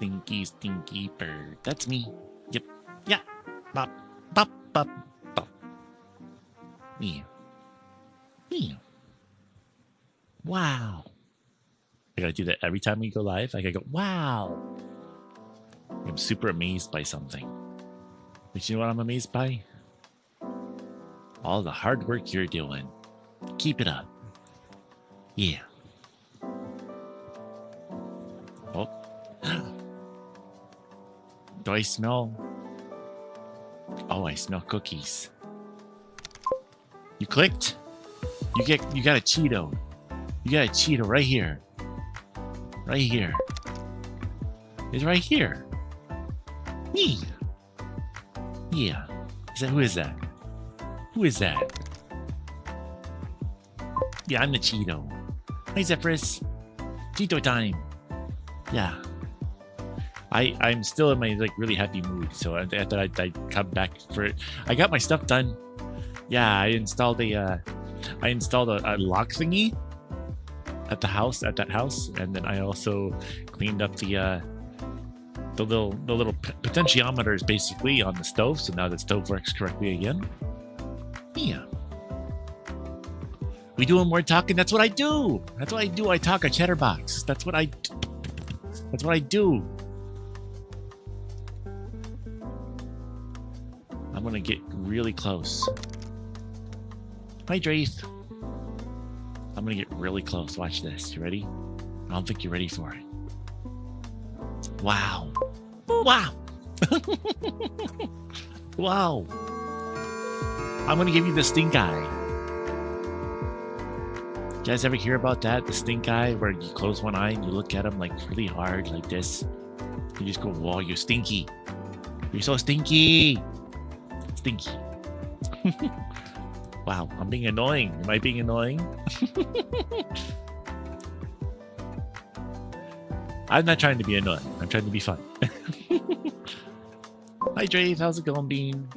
Stinky, stinky bird. That's me. Yep. Yeah. Bop, bop, bop, bop. Yeah. Yeah. Wow. I gotta do that every time we go live. I gotta go, wow. I'm super amazed by something. But you know what I'm amazed by? All the hard work you're doing. Keep it up. Yeah. Oh. Do I smell? Oh, I smell cookies. You clicked? You got a Cheeto. You got a Cheeto right here. Right here. It's right here. Me. Yeah. Who is that? Who is that? Yeah, I'm the Cheeto. Hi, Zephyrus. Cheeto time. Yeah. I'm still in my like really happy mood, so I thought I'd come back for it. I got my stuff done. Yeah, I installed a lock thingy at that house, and then I also cleaned up the little potentiometers basically on the stove, so now the stove works correctly again. Yeah. We doing more talking? That's what I do. That's what I do. I talk a chatterbox. That's what I do. I'm gonna get really close. Hi, Draith. I'm gonna get really close. Watch this. You ready? I don't think you're ready for it. Wow. Wow. Wow. I'm gonna give you the stink eye. You guys ever hear about that? The stink eye, where you close one eye and you look at them like really hard, like this. You just go, "Whoa, you're stinky. You're so stinky." Stinky. Wow, I'm being annoying. Am I being annoying? I'm not trying to be annoying. I'm trying to be fun. Hi, Drave. How's it going, Bean?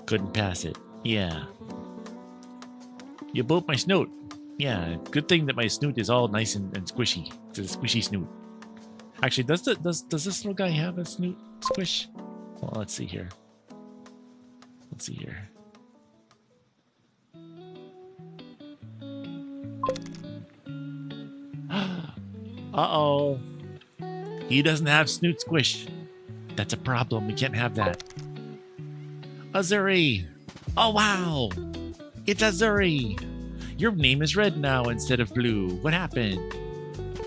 Couldn't pass it. Yeah. You booped my snoot. Yeah, good thing that my snoot is all nice and squishy. It's a squishy snoot. Actually, does this little guy have a snoot squish? Well, let's see here. Let's see here. Uh-oh. He doesn't have snoot squish. That's a problem. We can't have that. Azuri. Oh, wow. It's Azuri. Your name is red now instead of blue. What happened?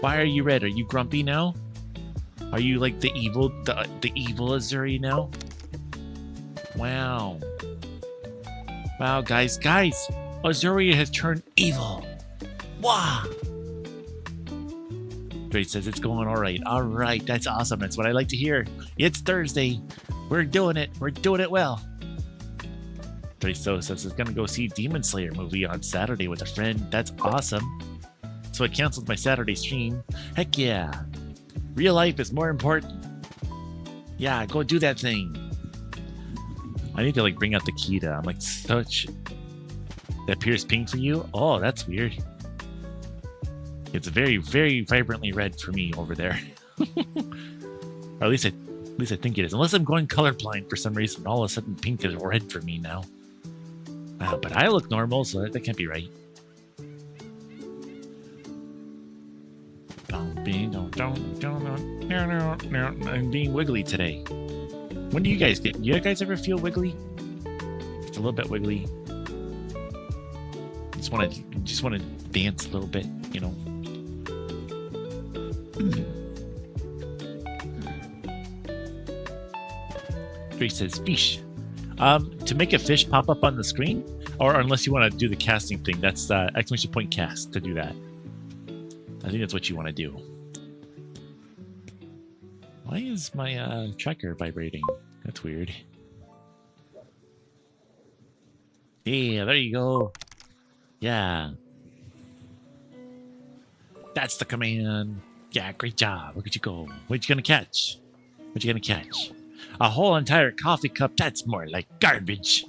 Why are you red? Are you grumpy now? Are you like the evil Azuri now? Wow. Wow, guys. Azuri has turned evil. Wow. Great says it's going all right. All right, that's awesome. That's what I like to hear. It's Thursday. We're doing it. We're doing it well. Dreso says it's gonna go see Demon Slayer movie on Saturday with a friend. That's awesome. So I canceled my Saturday stream. Heck yeah. Real life is more important. Yeah, go do that thing. I need to like bring out the Kita. I'm like such... That appears pink for you? Oh, that's weird. It's very, very vibrantly red for me over there. Or at least I think it is. Unless I'm going colorblind for some reason. All of a sudden pink is red for me now. But I look normal, so that can't be right. I'm being wiggly today. When do you guys get? Do you guys ever feel wiggly? It's a little bit wiggly. Just want to dance a little bit, you know. Grace says fish. To make a fish pop up on the screen, or unless you want to do the casting thing, that's exclamation point cast to do that. I think that's what you want to do. Why is my tracker vibrating? That's weird. Yeah, there you go. Yeah. That's the command. Yeah, great job. Look at you go. What you gonna catch? What you gonna catch? A whole entire coffee cup? That's more like garbage.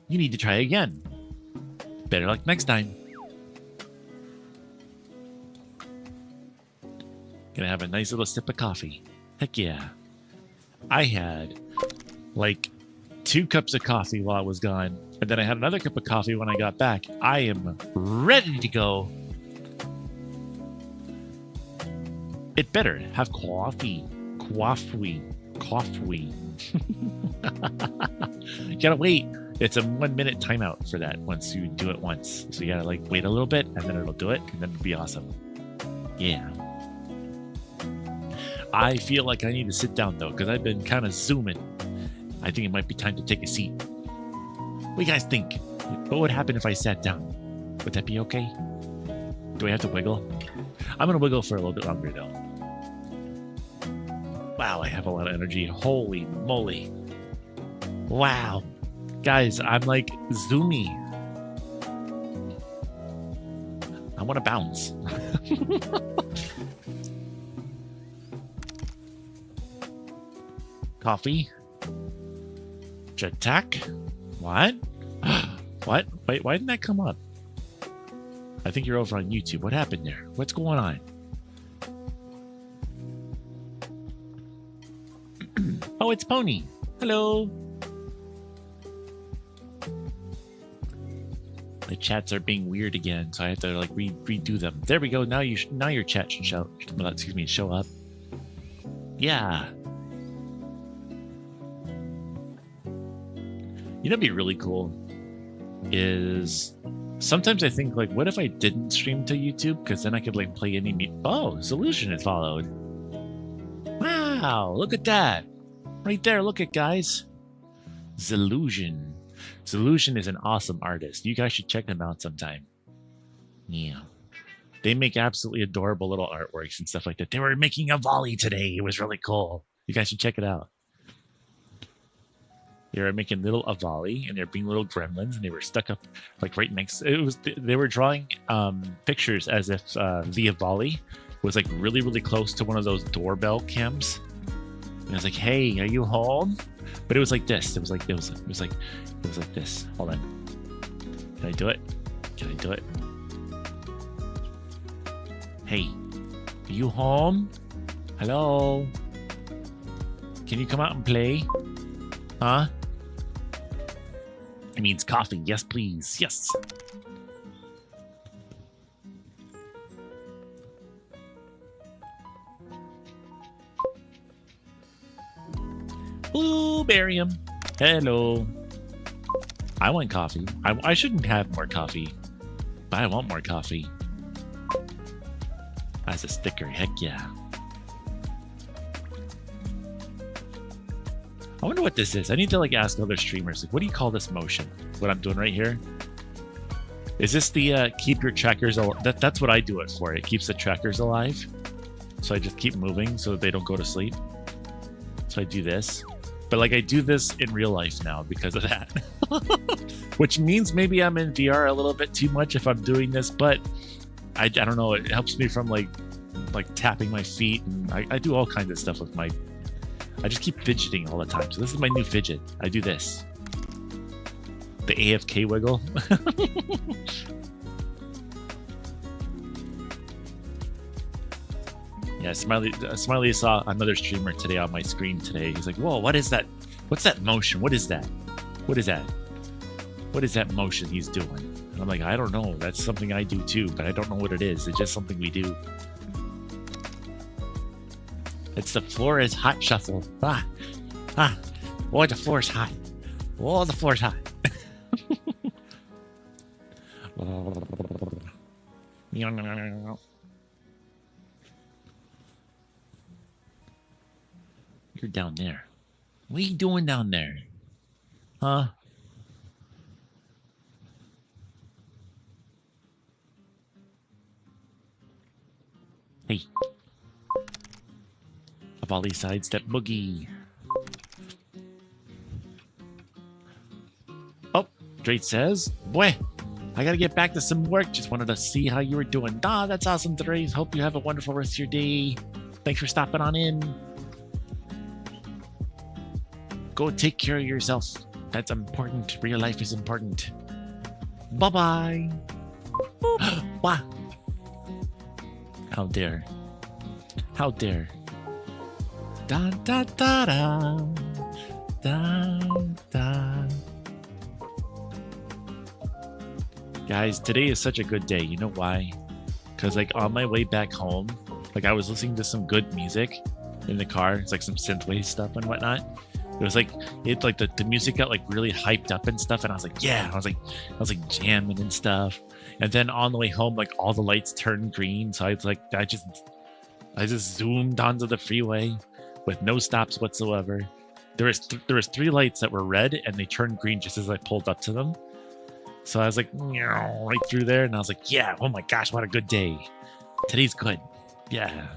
You need to try again. Better luck next time. Gonna have a nice little sip of coffee. Heck yeah. I had like 2 cups of coffee while I was gone, and then I had another cup of coffee when I got back. I am ready to go. It better have coffee. Coffee. You gotta wait. It's a 1-minute timeout for that once you do it once. So you gotta like wait a little bit and then it'll do it and then it'll be awesome. Yeah. I feel like I need to sit down though because I've been kind of zooming. I think it might be time to take a seat. What do you guys think? What would happen if I sat down? Would that be okay? Do I have to wiggle? I'm gonna wiggle for a little bit longer though. Wow, I have a lot of energy. Holy moly. Wow. Guys, I'm like zoomy. I want to bounce. Coffee. Jetpack. What? What? Wait, why didn't that come up? I think you're over on YouTube. What happened there? What's going on? Oh, it's Pony. Hello. The chats are being weird again, so I have to like redo them. There we go. Now your chat should show. Excuse me, show up. Yeah. You know, what'd be really cool is sometimes I think like, what if I didn't stream to YouTube? Because then I could like play any. Oh, Solution has followed. Wow, look at that. Right there, look at guys. Zillusion. Zillusion is an awesome artist. You guys should check them out sometime. Yeah. They make absolutely adorable little artworks and stuff like that. They were making a volley today. It was really cool. You guys should check it out. They were making little Avali and they're being little gremlins and they were stuck up like right next. They were drawing pictures as if the Avali was like really, really close to one of those doorbell cams. And I was like, "Hey, are you home?" But it was like this. It was like this. Hold on. Can I do it? Can I do it? Hey, are you home? Hello? Can you come out and play? Huh? It means coffee. Yes, please. Yes. Bluebarium. Hello. I want coffee. I shouldn't have more coffee, but I want more coffee. As a sticker, heck yeah. I wonder what this is. I need to like ask other streamers, like, what do you call this motion? What I'm doing right here? Is this the keep your trackers alive? That's what I do it for. It keeps the trackers alive. So I just keep moving so that they don't go to sleep. So I do this. But like I do this in real life now because of that. Which means maybe I'm in VR a little bit too much if I'm doing this, but I don't know. It helps me from like tapping my feet, and I do all kinds of stuff with my. I just keep fidgeting all the time. So this is my new fidget. I do this. The AFK wiggle. Yeah, Smiley saw another streamer today on my screen today. He's like, "Whoa, what is that? What's that motion? What is that? What is that? What is that motion he's doing?" And I'm like, "I don't know. That's something I do too, but I don't know what it is. It's just something we do." It's the floor is hot shuffle. Oh, the floor is hot. Oh, the floor is hot. You're down there. What are you doing down there? Huh? Hey. A volley sidestep boogie. Oh, Drake says, "Boy, I gotta get back to some work. Just wanted to see how you were doing." Ah, that's awesome, Drake. Hope you have a wonderful rest of your day. Thanks for stopping on in. Go take care of yourself. That's important. Real life is important. Bye-bye. Wow. How dare. How dare. Da da da da. Da da. Guys, today is such a good day. You know why? Because like on my way back home, like I was listening to some good music in the car. It's like some synthwave stuff and whatnot. It was like the music got like really hyped up and stuff, and I was like, yeah, I was like jamming and stuff. And then on the way home, like all the lights turned green, so I just zoomed onto the freeway with no stops whatsoever. There was 3 lights that were red, and they turned green just as I pulled up to them. So I was like, right through there, and I was like, yeah, oh my gosh, what a good day. Today's good. Yeah.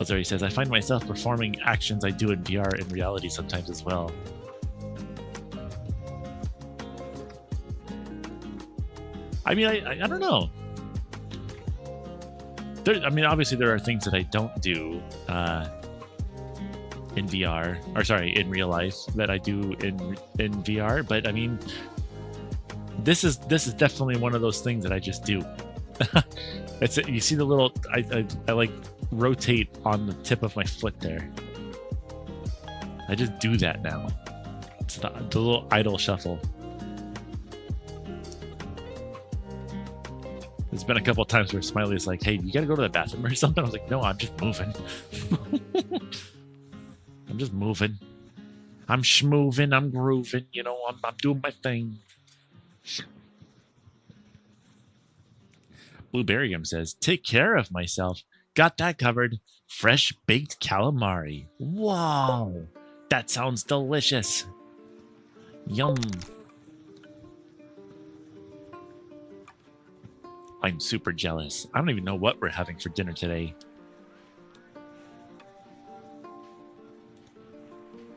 He says, I find myself performing actions I do in VR in reality sometimes as well. I mean, I don't know. Obviously there are things that I don't do in VR, or sorry, in real life that I do in VR. But I mean, this is definitely one of those things that I just do. You see the little I like rotate on the tip of my foot there. I just do that now. It's the little idle shuffle. There's been a couple of times where Smiley's like, hey, you gotta go to the bathroom or something. I was like, no, I'm just moving. I'm just moving. I'm schmoving, I'm grooving, you know, I'm doing my thing. Blueberryum says, take care of myself. Got that covered. Fresh baked calamari. Wow. That sounds delicious. Yum. I'm super jealous. I don't even know what we're having for dinner today.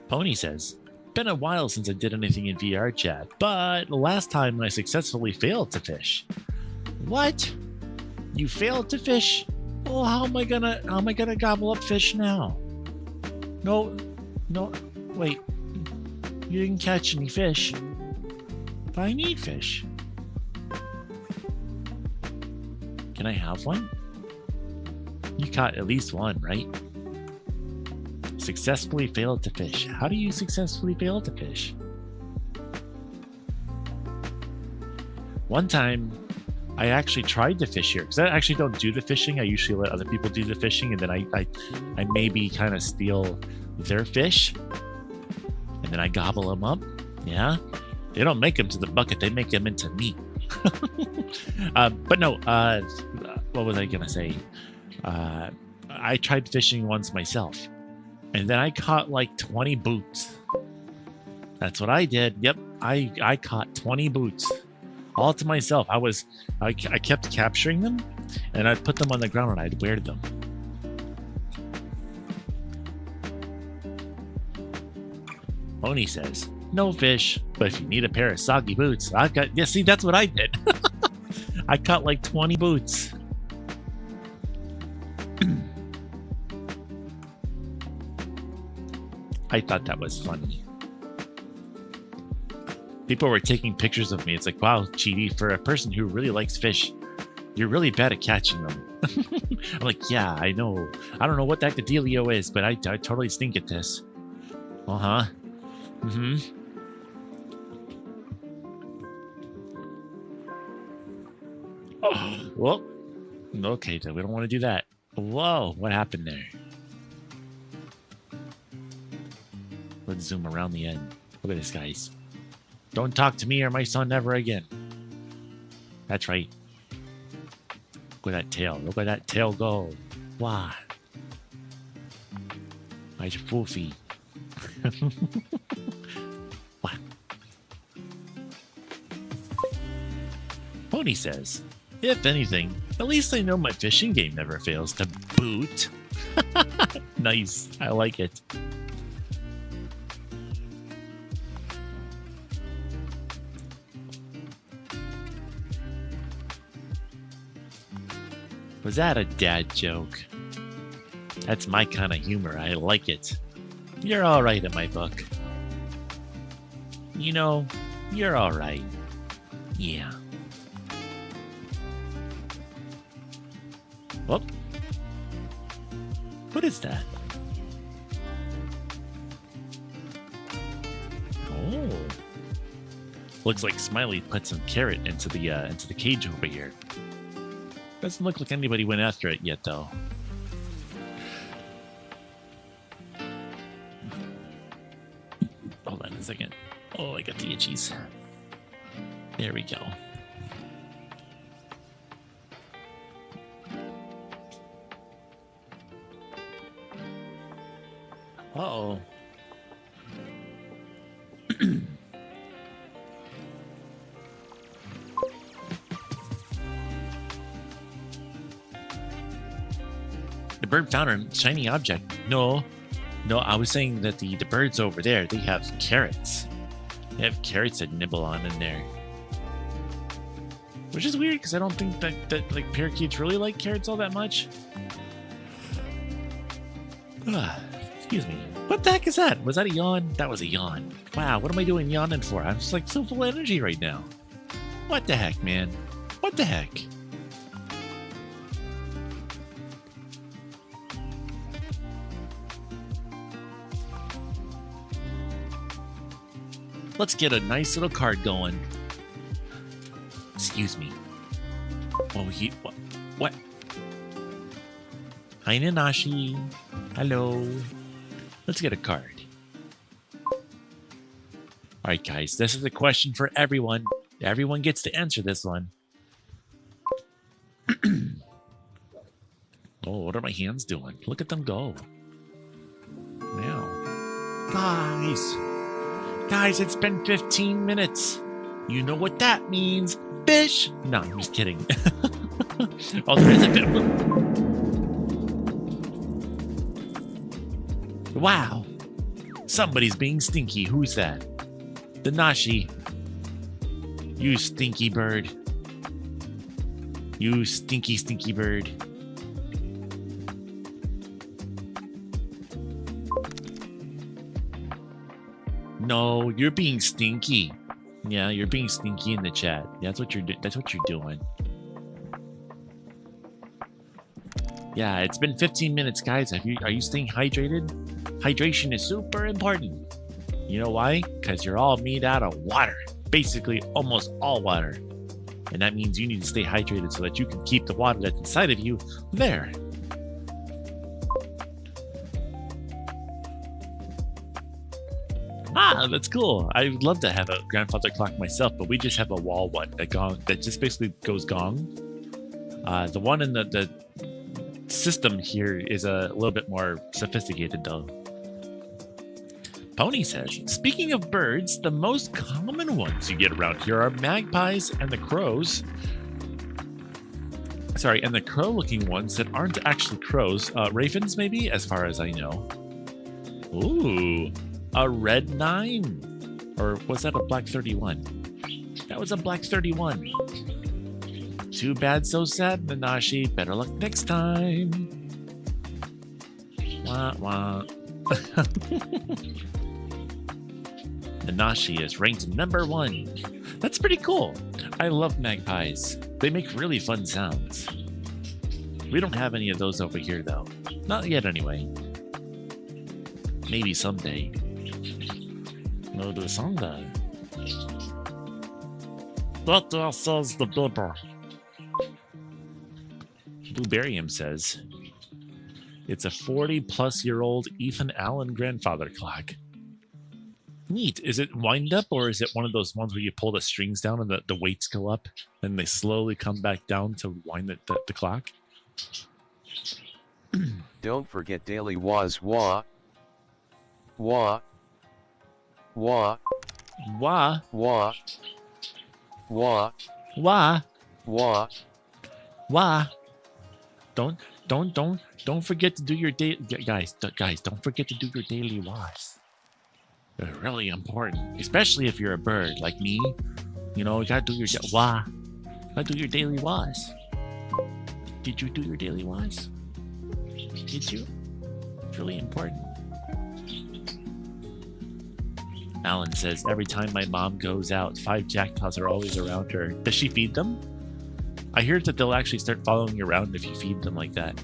Pony says, been a while since I did anything in VR chat, but last time I successfully failed to fish. What? You failed to fish? Well, how am I gonna gobble up fish now? No, wait. You didn't catch any fish. But I need fish. Can I have one? You caught at least one, right? Successfully failed to fish. How do you successfully fail to fish? One time, I actually tried to fish here because I actually don't do the fishing. I usually let other people do the fishing, and then I maybe kind of steal their fish, and then I gobble them up. Yeah, they don't make them to the bucket; they make them into meat. But no, what was I gonna say? I tried fishing once myself, and then I caught like 20 boots. That's what I did. Yep, I caught 20 boots. All to myself. I kept capturing them, and I'd put them on the ground and I'd wear them. Oni says, no fish, but if you need a pair of soggy boots, I've got... Yeah, see, that's what I did. I caught like 20 boots. I thought that was funny. People were taking pictures of me. It's like, wow, Cheaty, for a person who really likes fish, you're really bad at catching them. I'm like, yeah, I know. I don't know what that dealio is, but I totally stink at this. Uh-huh. Mm-hmm. Oh, well, okay, then we don't want to do that. Whoa, what happened there? Let's zoom around the end. Look at this, guys. Don't talk to me or my son ever again. That's right. Look at that tail. Look at that tail go. Wow. My foofy. Wow. Pony says, if anything, at least I know my fishing game never fails to boot. Nice. I like it. Was that a dad joke? That's my kind of humor. I like it. You're all right in my book. You know, you're all right. Yeah. Well, what is that? Oh, looks like Smiley put some carrot into the cage over here. Doesn't look like anybody went after it yet, though. Hold on a second. Oh, I got the itchies. There we go. Uh-oh. The bird found a shiny object. No, I was saying that the birds over there, they have carrots. They have carrots to nibble on in there. Which is weird, because I don't think that like parakeets really like carrots all that much. Excuse me. What the heck is that? Was that a yawn? That was a yawn. Wow, what am I doing yawning for? I'm just like so full of energy right now. What the heck, man? What the heck? Let's get a nice little card going. Excuse me. What? Hi, Nanashi. Hello. Let's get a card. All right, guys. This is a question for everyone. Everyone gets to answer this one. Oh, what are my hands doing? Look at them go. Wow. Guys, it's been 15 minutes. You know what that means. Fish. No, I'm just kidding. Oh, there is a bit. Wow. Somebody's being stinky. Who's that? The Nashi. You stinky bird. You stinky, stinky bird. No, you're being stinky. Yeah, you're being stinky in the chat. Yeah, that's what you're doing. Yeah, it's been 15 minutes, guys. Are you staying hydrated? Hydration is super important. You know why? Because you're all made out of water. Basically, almost all water. And that means you need to stay hydrated so that you can keep the water that's inside of you there. Ah, that's cool. I would love to have a grandfather clock myself, but we just have a wall one, a gong that just basically goes gong. The one in the system here is a little bit more sophisticated, though. Pony says, speaking of birds, the most common ones you get around here are magpies and the crows. Sorry, and the crow-looking ones that aren't actually crows. Ravens, maybe, as far as I know. Ooh, a red 9. Or was that a black 31? That was a black 31. Too bad, so sad, Nanashi. Better luck next time. Wah, wah. Nanashi is ranked number 1. That's pretty cool. I love magpies. They make really fun sounds. We don't have any of those over here, though. Not yet, anyway. Maybe someday. No, the someday. That says the bibber. Bluebarium says, it's a 40-plus-year-old Ethan Allen grandfather clock. Neat. Is it wind up, or is it one of those ones where you pull the strings down and the weights go up and they slowly come back down to wind the clock? Don't forget daily wah. Wah. Wah. Wah. Wah. Wah. Wah. Wah. Wah. Don't forget to do your guys. Don't forget to do your daily wahs. They're really important, especially if you're a bird like me. You know, you gotta do your wah. Gotta do your daily wahs. Did you do your daily wahs? Did you? It's really important. Alan says, every time my mom goes out, 5 jackdaws are always around her. Does she feed them? I hear that they'll actually start following you around if you feed them like that.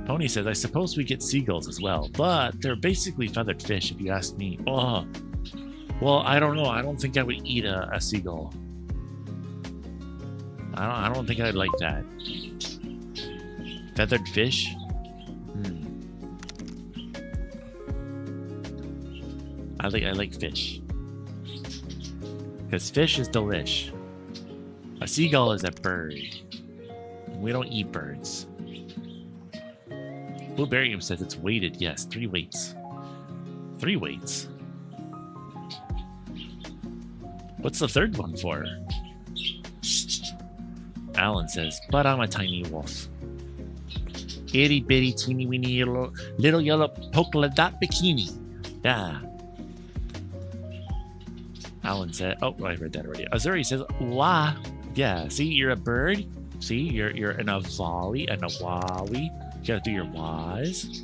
Pony says, I suppose we get seagulls as well, but they're basically feathered fish if you ask me. Oh, well, I don't know. I don't think I would eat a seagull. I don't think I'd like that. Feathered fish? I like fish. Because fish is delish. A seagull is a bird. We don't eat birds. Bluebarium says it's weighted. Yes, 3 weights. 3 weights? What's the third one for? Alan says, but I'm a tiny wolf. Itty bitty teeny weeny little yellow polka dot bikini. Yeah. Alan said, oh, I read that already. Azuri says, wah. Yeah, see, you're a bird. See, you're in a volley and a wowie. You gotta do your wahs.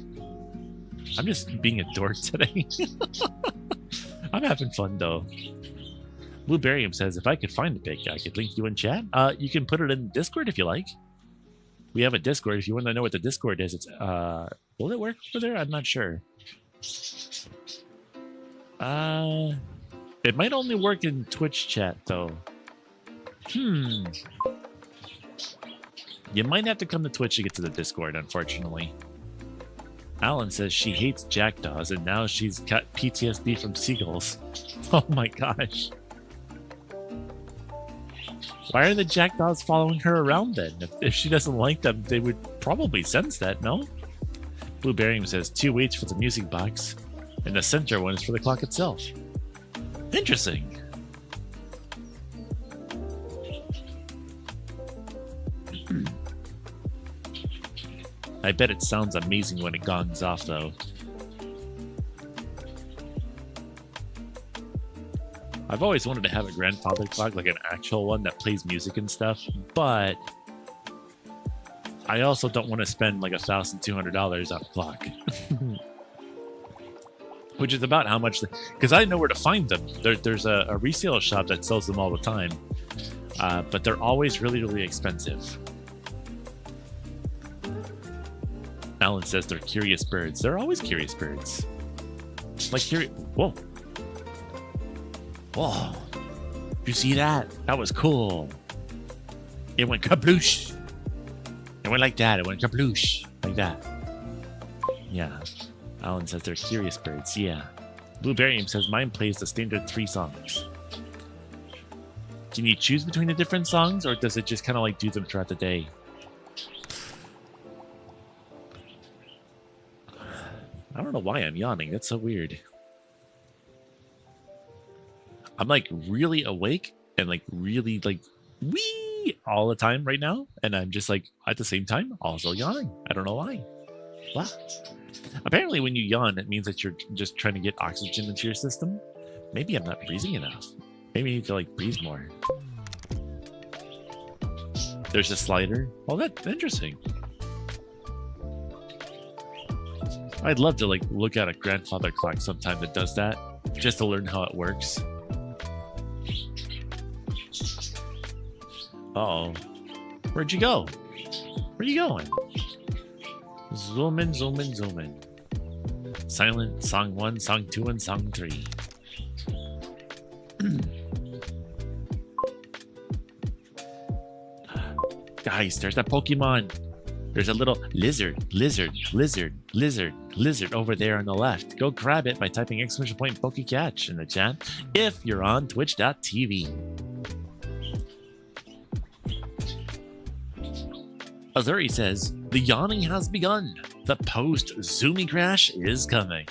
I'm just being a dork today. I'm having fun, though. Bluebarium says, if I could find the pic, I could link you in chat. You can put it in Discord if you like. We have a Discord. If you want to know what the Discord is, it's, will it work over there? I'm not sure. It might only work in Twitch chat, though. You might have to come to Twitch to get to the Discord, unfortunately. Alan says she hates jackdaws, and now she's got PTSD from seagulls. Oh my gosh. Why are the jackdaws following her around then? If she doesn't like them, they would probably sense that, no? Bluebarium says 2 weights for the music box, and the center one is for the clock itself. Interesting. I bet it sounds amazing when it gongs off, though. I've always wanted to have a grandfather clock, like an actual one that plays music and stuff, but I also don't want to spend like $1,200 on a clock. Which is about how much, because I know where to find them. There's a resale shop that sells them all the time, but they're always really, really expensive. Alan says they're curious birds. They're always curious birds. Like curious. Whoa. Whoa. You see that? That was cool. It went kabloosh. It went like that. It went kabloosh. Like that. Yeah. Alan says they're curious birds. Yeah. Bluebarium says mine plays the standard 3 songs. Can you choose between the different songs, or does it just kind of like do them throughout the day? I don't know why I'm yawning. That's so weird. I'm like really awake and like really like wee all the time right now. And I'm just like at the same time also yawning. I don't know why. Wow. Apparently when you yawn, it means that you're just trying to get oxygen into your system. Maybe I'm not breathing enough. Maybe I need to like breathe more. There's a slider. Oh, that's interesting. I'd love to like look at a grandfather clock sometime that does that, just to learn how it works. Uh-oh. Where'd you go? Where you going? Zoom in, zoom in, zoom in. Silent, song 1, song 2, and song 3. Guys, there's that Pokemon. There's a little lizard over there on the left. Go grab it by typing !PokeCatch in the chat if you're on twitch.tv. Azuri says, the yawning has begun. The post-zoomy crash is coming.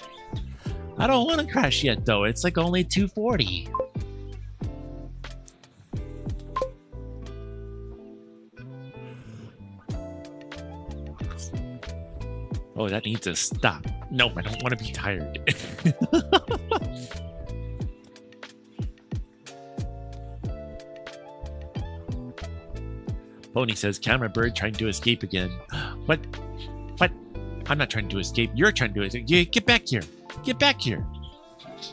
I don't want to crash yet, though. It's like only 2:40. Oh, that needs to stop. No, I don't want to be tired. Pony says, camera bird trying to escape again. What? What? I'm not trying to escape. You're trying to escape. Get back here. Get back here.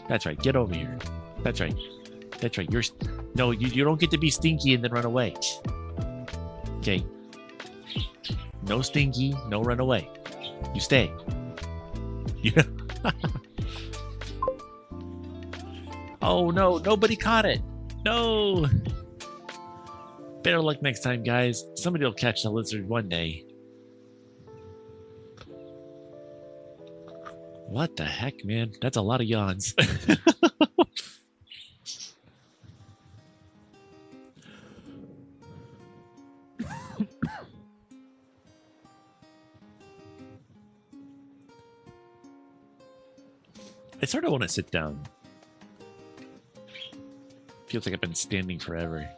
That's right. Get over here. That's right. That's right. No, you don't get to be stinky and then run away. Okay. No stinky, no run away. You stay. Yeah. Oh no, nobody caught it. No. Better luck next time, guys. Somebody will catch the lizard one day. What the heck, man? That's a lot of yawns. I sort of want to sit down. Feels like I've been standing forever.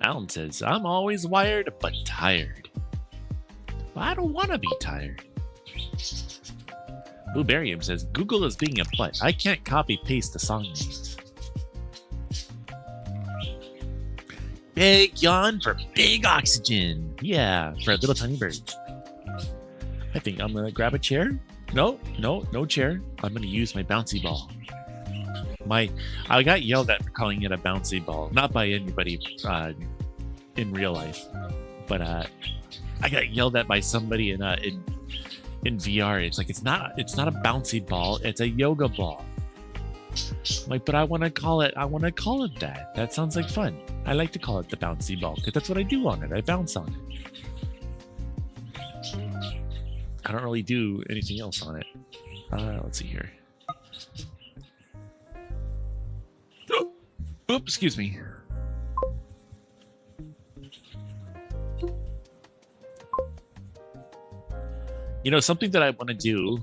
Alan says, I'm always wired but tired. Well, I don't want to be tired. Bluebarium says, Google is being a butt. I can't copy-paste the song names. Big yawn for big oxygen. Yeah, for a little tiny bird. I think I'm going to grab a chair. No chair. I'm going to use my bouncy ball. I got yelled at for calling it a bouncy ball. Not by anybody in real life. But I got yelled at by somebody in VR. It's like, it's not a bouncy ball. It's a yoga ball. I'm like, but I want to call it that. That sounds like fun. I like to call it the bouncy ball because that's what I do on it. I bounce on it. I don't really do anything else on it. Let's see here. Oops, excuse me. You know, something that I want to do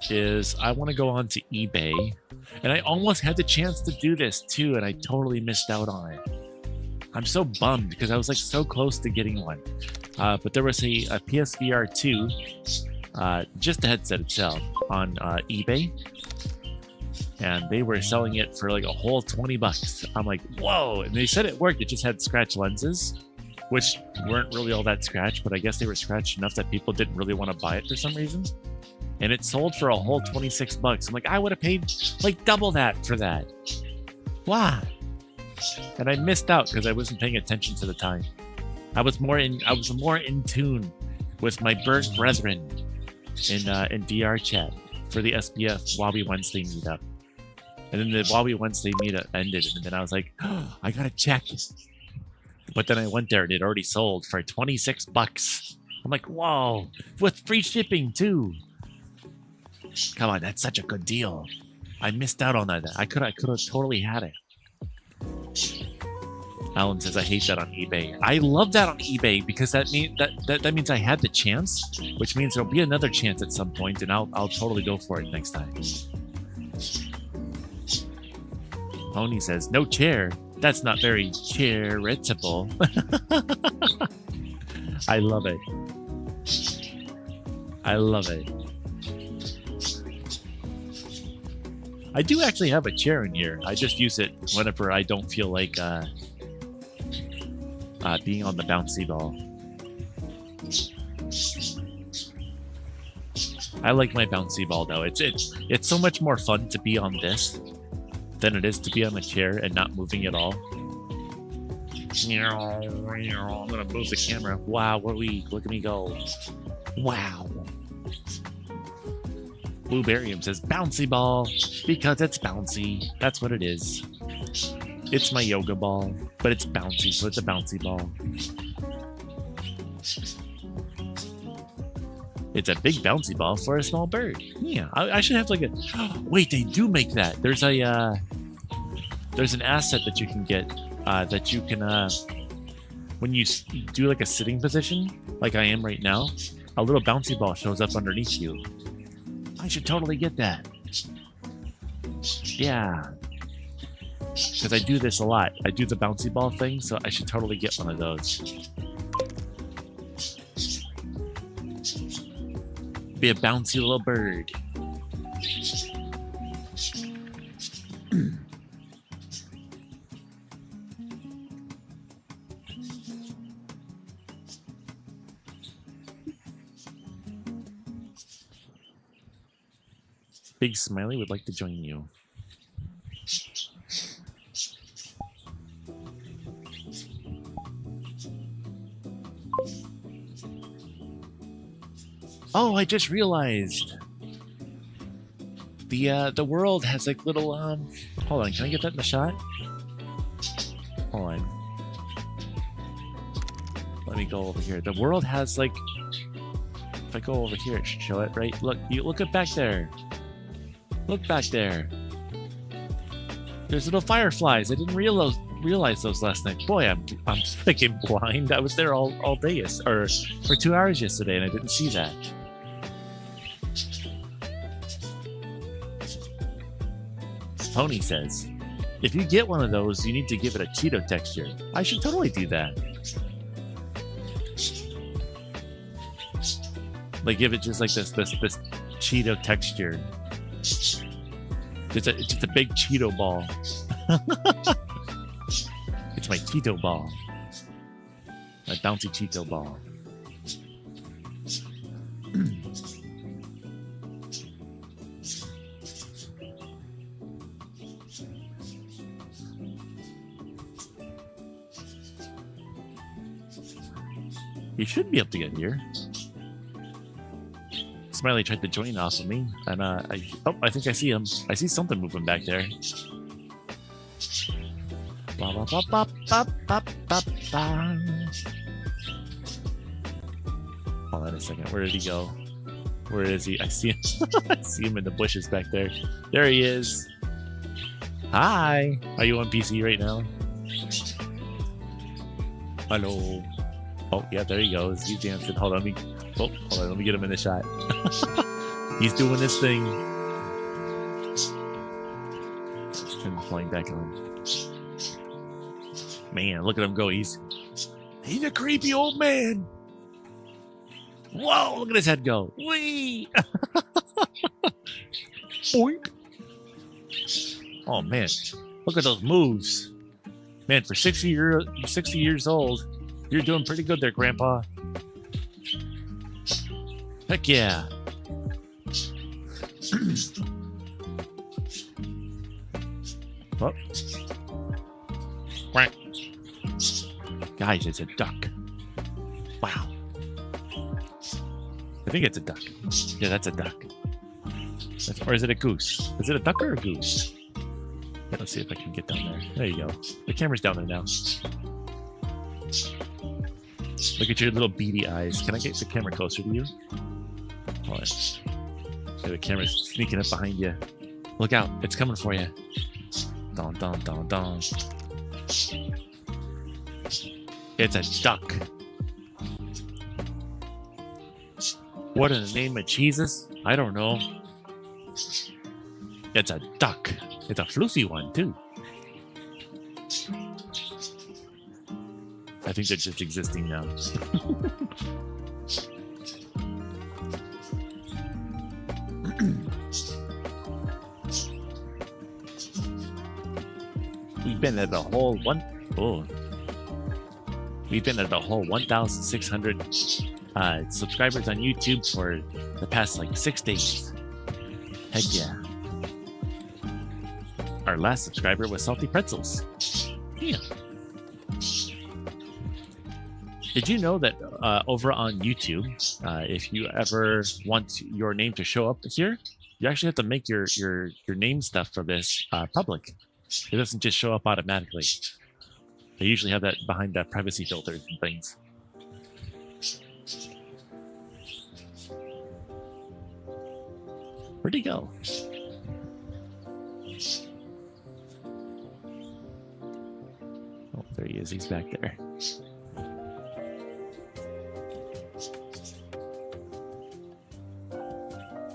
is I want to go on to eBay. And I almost had the chance to do this too, and I totally missed out on it. I'm so bummed because I was like so close to getting one. But there was a PSVR 2, just the headset itself, on eBay. And they were selling it for like a whole 20 bucks. I'm like, whoa. And they said it worked. It just had scratch lenses, which weren't really all that scratched, but I guess they were scratched enough that people didn't really want to buy it for some reason. And it sold for a whole 26 bucks. I'm like, I would have paid like double that for that. Why? And I missed out because I wasn't paying attention to the time. I was more in tune with my bird brethren in VR chat for the SBF Wabi Wednesday meetup. And then the Wabi Wednesday meetup ended, and then I was like, oh, I gotta check. But then I went there and it already sold for 26 bucks. I'm like, whoa, with free shipping too. Come on, that's such a good deal. I missed out on that. I could have totally had it. Alan says, I hate that on eBay. I love that on eBay because that means I had the chance, which means there'll be another chance at some point, and I'll totally go for it next time. Pony says, no chair. That's not very charitable. I love it. I love it. I do actually have a chair in here. I just use it whenever I don't feel like being on the bouncy ball. I like my bouncy ball though. It's so much more fun to be on this than it is to be on a chair and not moving at all. I'm gonna move the camera. Wow, what look at me go. Wow. Bluebarium says bouncy ball because it's bouncy. That's what it is. It's my yoga ball, but it's bouncy, so it's a bouncy ball. It's a big bouncy ball for a small bird. Yeah, I should have like a... Wait, they do make that. There's an asset that you can get that you can... when you do like a sitting position, like I am right now, a little bouncy ball shows up underneath you. I should totally get that. Yeah. Because I do this a lot. I do the bouncy ball thing, so I should totally get one of those. Be a bouncy little bird. Big Smiley would like to join you. Oh, I just realized the world has like little hold on, can I get that in the shot? Hold on. Let me go over here. The world has like, if I go over here it should show it, right? Look, you look at back there. Look back there. There's little fireflies. I didn't realize those last night. Boy, I'm freaking blind. I was there all day or for 2 hours yesterday and I didn't see that. Pony says, if you get one of those, you need to give it a Cheeto texture. I should totally do that. Like give it just like this Cheeto texture. It's just a big Cheeto ball. It's my Cheeto ball. My bouncy Cheeto ball. You should be able to get here. Smiley tried to join off of me, and I think I see him. I see something moving back there. Hold on a second. Where did he go? Where is he? I see him. I see him in the bushes back there. There he is. Hi. Are you on PC right now? Hello. Oh, yeah, there he goes. He's dancing. Hold on, let me get him in the shot. He's doing this thing. Let's turn the flying back on. Man, look at him go. He's a creepy old man. Whoa, look at his head go. Whee! Boink. Oh, man. Look at those moves. Man, for 60 years old, you're doing pretty good there, Grandpa. Heck yeah. Oh. Quack. Guys, it's a duck. Wow. I think it's a duck. Yeah, that's a duck. Or is it a goose? Is it a duck or a goose? Yeah, let's see if I can get down there. There you go. The camera's down there now. Look at your little beady eyes. Can I get the camera closer to you? Hold on. Okay, the camera's sneaking up behind you. Look out. It's coming for you. Don, don, don, don. It's a duck. What in the name of Jesus? I don't know. It's a duck. It's a floofy one, too. I think they're just existing now. We've been at a whole We've been at a whole 1,600 subscribers on YouTube for the past like 6 days. Heck yeah. Our last subscriber was Salty Pretzels. Yeah. Did you know that over on YouTube, if you ever want your name to show up here, you actually have to make your name stuff for this public. It doesn't just show up automatically. They usually have that behind privacy filters and things. Where'd he go? Oh, there he is. He's back there.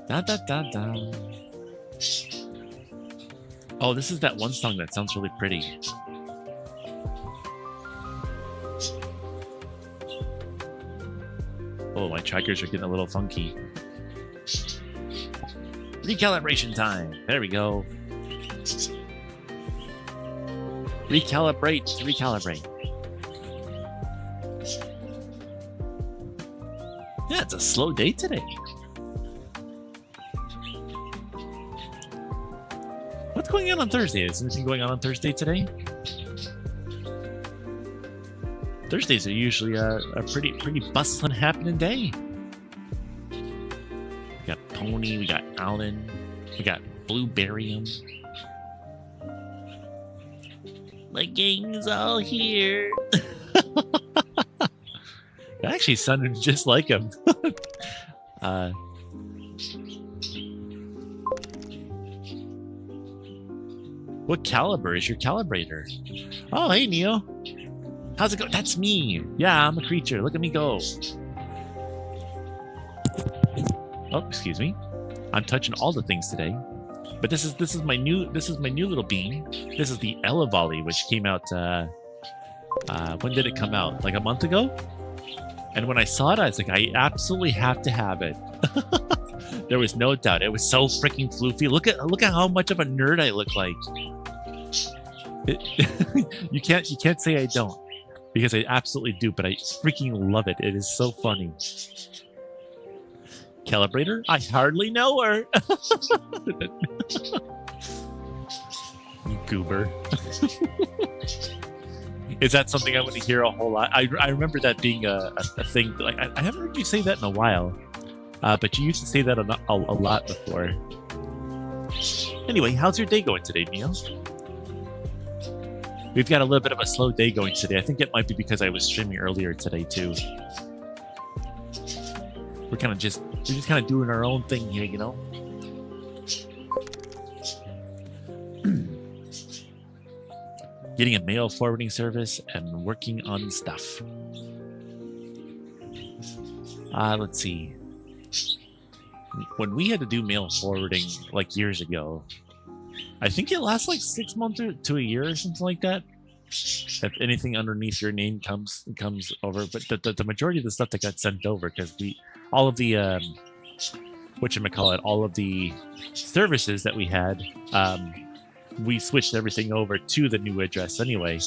Da da da da. Oh, this is that one song that sounds really pretty. Oh, my trackers are getting a little funky. Recalibration time. There we go. Recalibrate. Recalibrate. Yeah, it's a slow day today. What's going on Thursday? Is anything going on Thursday today? Thursdays are usually a pretty bustling happening day. Tony, we got Alan, we got Blueberryum. My gang's all here. It actually sounded just like him. What caliber is your calibrator? Oh, hey, Neo. How's it go? That's me. Yeah, I'm a creature. Look at me go. Oh, excuse me. I'm touching all the things today. But this is my new little bean. This is the Ella Volley, which came out when did it come out? Like a month ago? And when I saw it, I was like, I absolutely have to have it. There was no doubt. It was so freaking floofy. Look at how much of a nerd I look like. You can't say I don't, because I absolutely do, but I freaking love it. It is so funny. Calibrator? I hardly know her. Goober. Is that something I want to hear a whole lot? I remember that being a thing. Like I haven't heard you say that in a while, but you used to say that a lot before. Anyway, how's your day going today, Neil? We've got a little bit of a slow day going today. I think it might be because I was streaming earlier today too. We're just kind of doing our own thing here, you know. Getting a mail forwarding service and working on stuff. Let's see. When we had to do mail forwarding like years ago, I think it lasts like 6 months to a year or something like that. If anything underneath your name comes over, but the majority of the stuff that got sent over, because all of the all of the services that we had, we switched everything over to the new address anyway.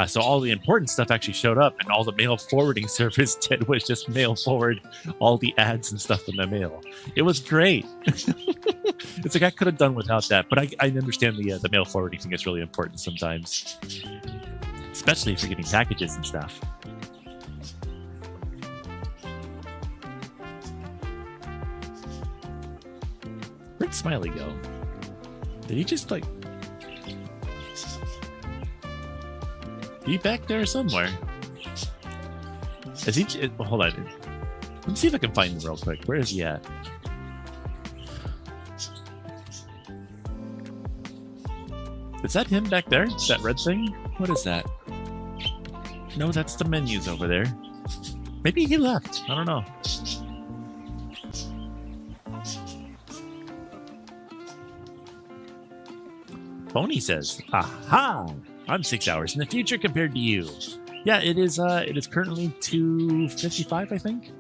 So all the important stuff actually showed up, and all the mail forwarding service did was just mail forward all the ads and stuff in the mail. It was great. It's like I could have done without that, but I understand the mail forwarding thing is really important sometimes, especially if you're getting packages and stuff. Where'd Smiley go? Did he just like... He back there somewhere? Is he... Hold on. Let me see if I can find him real quick. Where is he at? Is that him back there? That red thing? What is that? No, that's the menus over there. Maybe he left. I don't know. Boney says, "Aha! I'm 6 hours in the future compared to you." Yeah, it is currently 2:55, I think.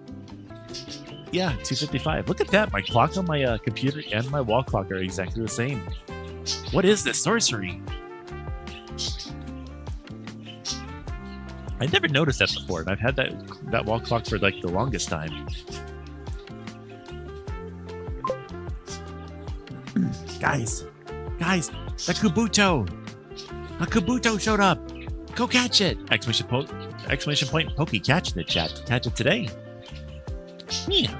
Yeah, 2:55. Look at that. My clock on my computer and my wall clock are exactly the same. What is this sorcery? I never noticed that before, and I've had that wall clock for like the longest time. Guys, the Kabuto! A Kabuto showed up! Go catch it! Exclamation point, Pokey, catch it, chat. Catch it today. Yeah.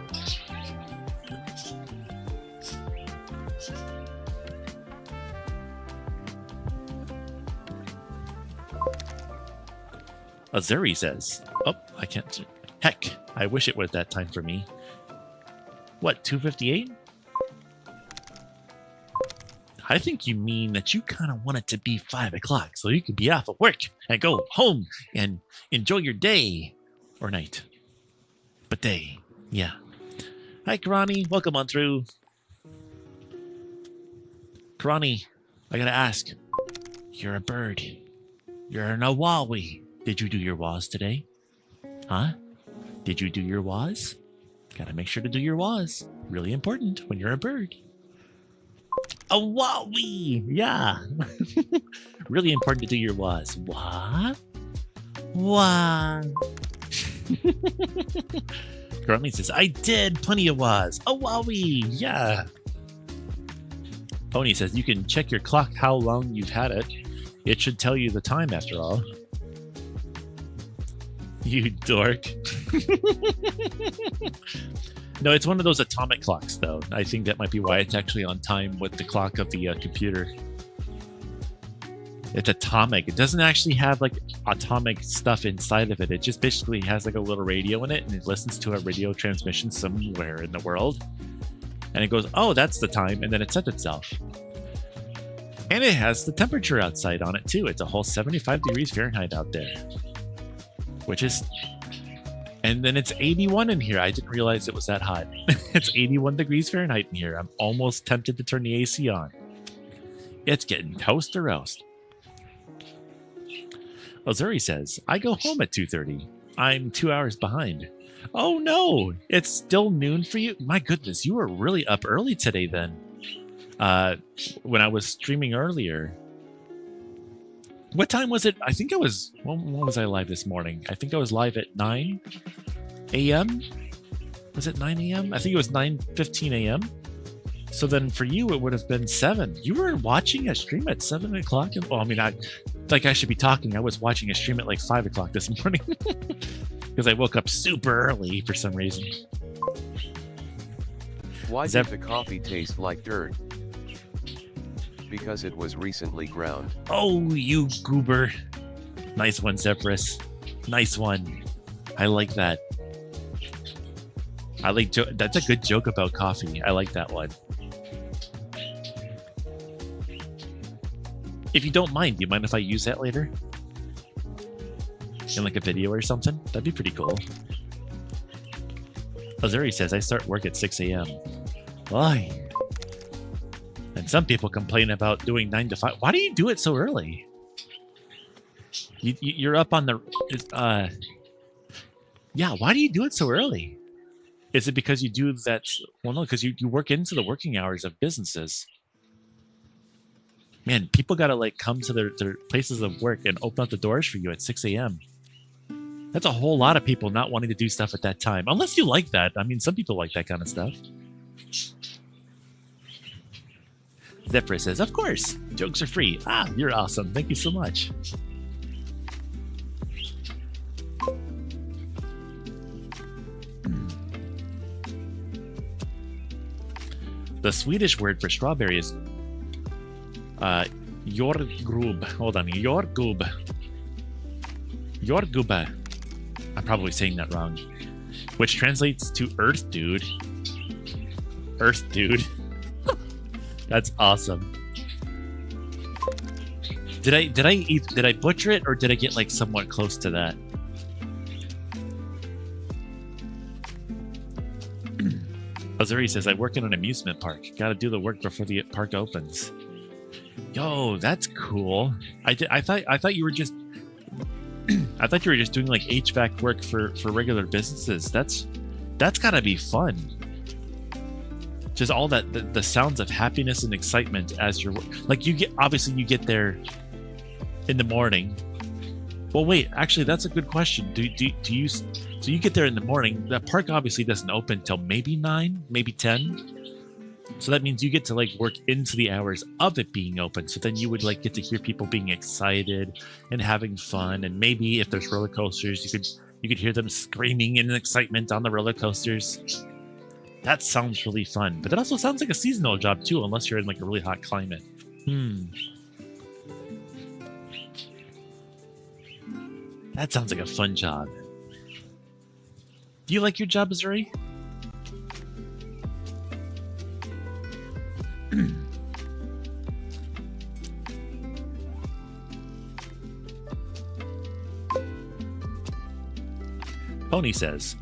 Azuri says, "Oh, I can't. Heck, I wish it was that time for me." What, 2:58? I think you mean that you kind of want it to be 5 o'clock so you can be off of work and go home and enjoy your day or night. But day, yeah. Hi, Karani. Welcome on through. Karani, I gotta ask. You're a bird. You're an awawi. Did you do your was today? Huh? Did you do your was? Gotta make sure to do your was. Really important when you're a bird. A wawi! Yeah. Really important to do your was. What? What? Currently says, I did plenty of was. A wawi! Yeah. Pony says, you can check your clock how long you've had it. It should tell you the time after all. You dork. No, it's one of those atomic clocks, though. I think that might be why it's actually on time with the clock of the computer. It's atomic. It doesn't actually have like atomic stuff inside of it. It just basically has like a little radio in it, and it listens to a radio transmission somewhere in the world. And it goes, oh, that's the time, and then it sets itself. And it has the temperature outside on it too. It's a whole 75 degrees Fahrenheit out there. Which is... And then it's 81 in here. I didn't realize it was that hot. It's 81 degrees Fahrenheit in here. I'm almost tempted to turn the AC on. It's getting toast to roast. Ozuri says, I go home at 2:30. I'm 2 hours behind. Oh no, it's still noon for you? My goodness, you were really up early today then. When I was streaming earlier. What time was it? I think I was, when was I live this morning? I think I was live at 9 a.m. Was it 9 a.m.? I think it was 9:15 a.m. So then for you, it would have been 7. You were watching a stream at 7 o'clock? Well, I mean, like I should be talking. I was watching a stream at like 5 o'clock this morning because I woke up super early for some reason. Why did the coffee taste like dirt? Because it was recently ground. Oh, you goober. Nice one, Zephyrus. Nice one. I like that. That's a good joke about coffee. I like that one. If you don't mind, do you mind if I use that later? In like a video or something? That'd be pretty cool. Ozuri says, I start work at 6 a.m. Why? And some people complain about doing 9 to 5. Why do you do it so early? You're up on the... yeah, why do you do it so early? Is it because you do that... Well, no, because you work into the working hours of businesses. Man, people gotta like come to their places of work and open up the doors for you at 6 a.m. That's a whole lot of people not wanting to do stuff at that time. Unless you like that. I mean, some people like that kind of stuff. Zephyr says, of course, jokes are free. Ah, you're awesome. Thank you so much. The Swedish word for strawberry is jordgubb. Hold on, jordgubb. Jordgubbe. I'm probably saying that wrong. Which translates to Earth Dude. Earth Dude. That's awesome. Did I butcher it, or did I get like somewhat close to that? Ozuri says, I work in an amusement park. Gotta do the work before the park opens. Yo, that's cool. I thought you were just I thought you were just doing like HVAC work for regular businesses. That's gotta be fun. Just all that the sounds of happiness and excitement as you're like you get there in the morning. Well, wait, actually, that's a good question. Do you so you get there in the morning? That park obviously doesn't open till maybe 9, maybe 10. So that means you get to like work into the hours of it being open. So then you would like get to hear people being excited and having fun, and maybe if there's roller coasters, you could hear them screaming in excitement on the roller coasters. That sounds really fun, but that also sounds like a seasonal job too, unless you're in like a really hot climate. That sounds like a fun job. Do you like your job, Ozuri? Pony says,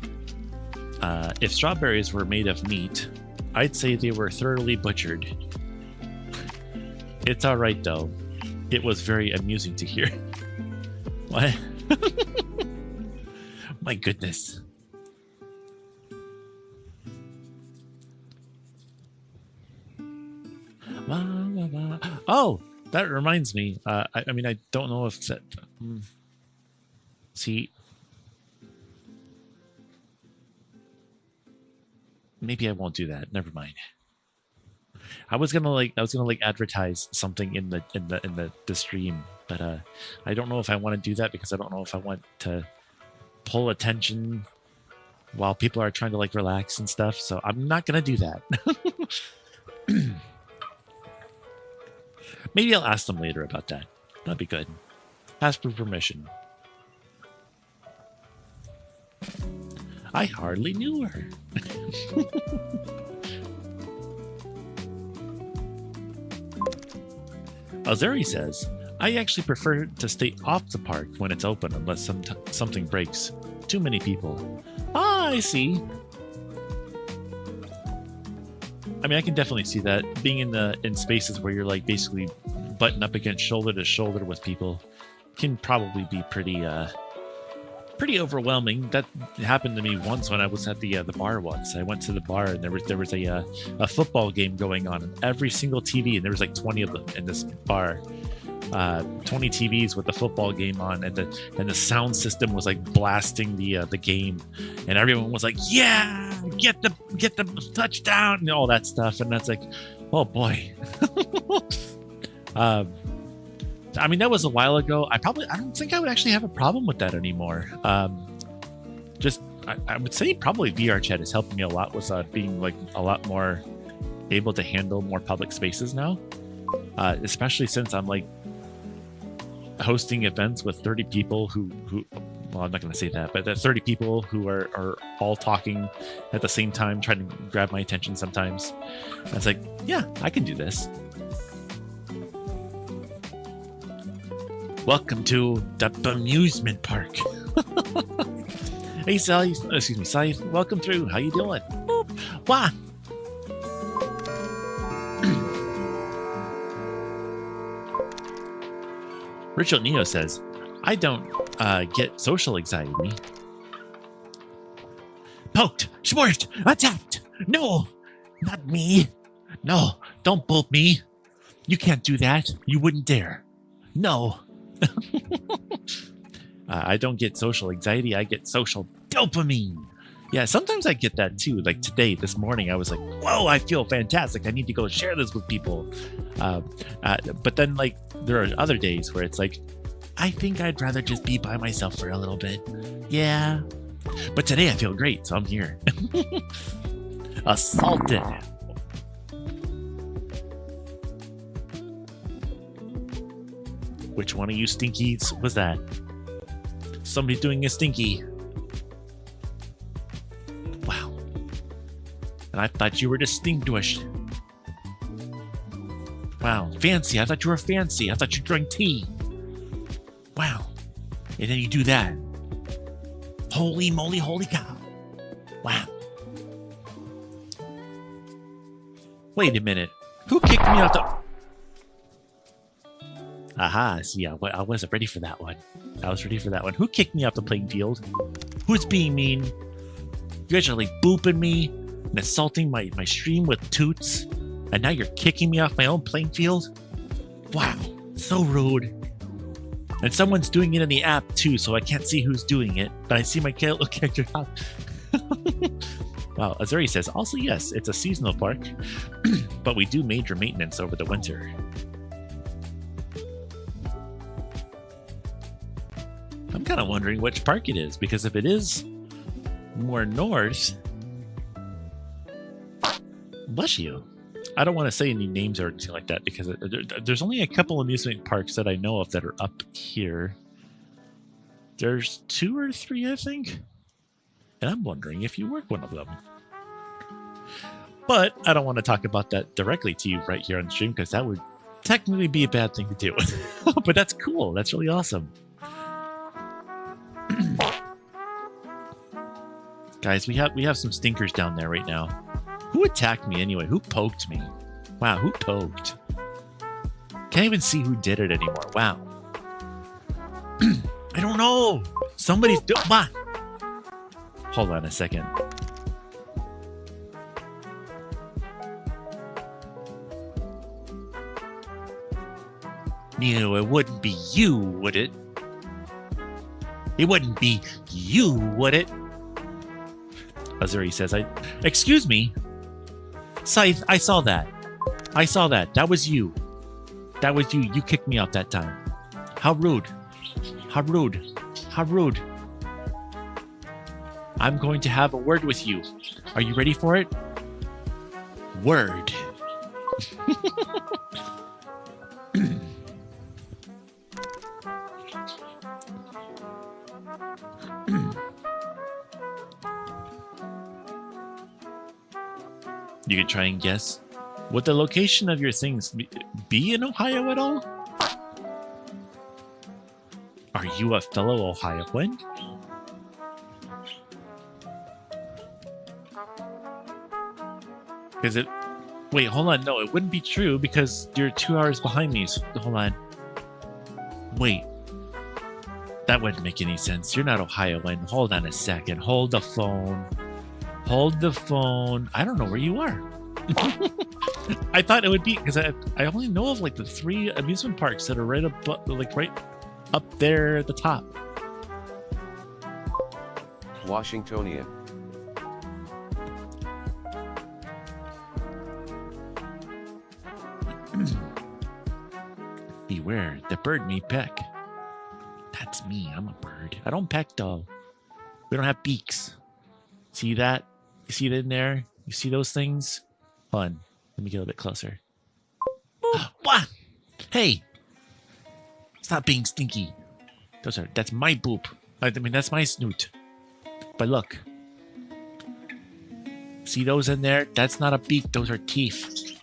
if strawberries were made of meat, I'd say they were thoroughly butchered. It's alright though. It was very amusing to hear. What? My goodness. Oh, that reminds me. I mean, I don't know if that... See... Maybe I won't do that. Never mind. I was gonna advertise something in the stream, but I don't know if I want to do that because I don't know if I want to pull attention while people are trying to like relax and stuff. So I'm not gonna do that. Maybe I'll ask them later about that. That'd be good. Ask for permission. I hardly knew her. Azuri says, I actually prefer to stay off the park when it's open unless something breaks. Too many people. Ah, I see. I mean, I can definitely see that. Being in spaces where you're like basically buttoned up against shoulder to shoulder with people can probably be pretty overwhelming. That happened to me once when I was at the bar once. I went to the bar and there was a football game going on, and every single TV, and there was like 20 of them in this bar. 20 TVs with the football game on, and the sound system was like blasting the game, and everyone was like, "Yeah, get the touchdown," and all that stuff. And that's like, oh boy. I mean, that was a while ago. I don't think I would actually have a problem with that anymore. I would say probably VR chat has helped me a lot with being like a lot more able to handle more public spaces now, especially since I'm like hosting events with 30 people who well, I'm not going to say that, but 30 people who are all talking at the same time, trying to grab my attention sometimes. And it's like, yeah, I can do this. Welcome to the amusement park. Hey, Sally. Excuse me, Sally. Welcome through. How you doing? Boop. Wah. Richard Neo says, I don't get social anxiety. Poked, smushed, attacked. No, not me. No, don't bolt me. You can't do that. You wouldn't dare. No. I don't get social anxiety. I get social dopamine. Yeah, sometimes I get that too. Like today, this morning, I was like, whoa, I feel fantastic. I need to go share this with people. But then, like, there are other days where it's like, I think I'd rather just be by myself for a little bit. Yeah. But today I feel great, so I'm here. Assaulted. Which one of you stinkies was that? Somebody doing a stinky. Wow. And I thought you were distinguished. Wow. Fancy. I thought you were fancy. I thought you drank tea. Wow. And then you do that. Holy moly, holy cow. Wow. Wait a minute. Who kicked me out the... Aha, see, I wasn't ready for that one. I was ready for that one. Who kicked me off the playing field? Who's being mean? You guys are like booping me and assaulting my stream with toots, and now you're kicking me off my own playing field? Wow, so rude. And someone's doing it in the app too, so I can't see who's doing it, but I see my character. Wow, Azuri says, also yes, it's a seasonal park, but we do major maintenance over the winter. I'm kind of wondering which park it is, because if it is more north, bless you. I don't want to say any names or anything like that, because there's only a couple amusement parks that I know of that are up here. There's 2 or 3, I think. And I'm wondering if you work one of them. But I don't want to talk about that directly to you right here on the stream, because that would technically be a bad thing to do. But that's cool. That's really awesome. Guys, we have some stinkers down there right now. Who attacked me anyway? Who poked me? Wow, who poked? Can't even see who did it anymore. Wow. I don't know. Somebody's doing... Hold on a second. No, it wouldn't be you, would it? It wouldn't be you, would it? Azuri says, excuse me? Scythe, I saw that. I saw that. That was you. That was you. You kicked me out that time. How rude. How rude. How rude. I'm going to have a word with you. Are you ready for it? Word. You can try and guess. Would the location of your things be in Ohio at all? Are you a fellow Ohioan? Is it... Wait, hold on. No, it wouldn't be true because you're 2 hours behind me. So hold on. Wait. That wouldn't make any sense. You're not Ohioan. Hold on a second. Hold the phone. Hold the phone. I don't know where you are. I thought it would be because I only know of like the 3 amusement parks that are right up, like right up there at the top. Washingtonian. Beware, the bird may peck. That's me. I'm a bird. I don't peck though. We don't have beaks. See that? You see it in there? You see those things? Fun. Let me get a little bit closer. What? Hey! Stop being stinky. That's my poop. I mean, that's my snoot. But look. See those in there? That's not a beak. Those are teeth.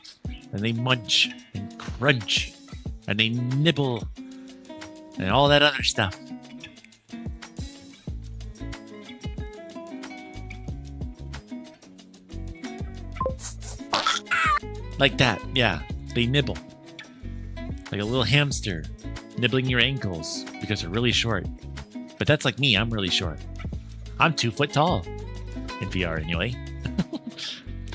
And they munch and crunch. And they nibble. And all that other stuff. Like that, yeah. They nibble. Like a little hamster nibbling your ankles because they're really short. But that's like me, I'm really short. I'm 2 foot tall. In VR anyway.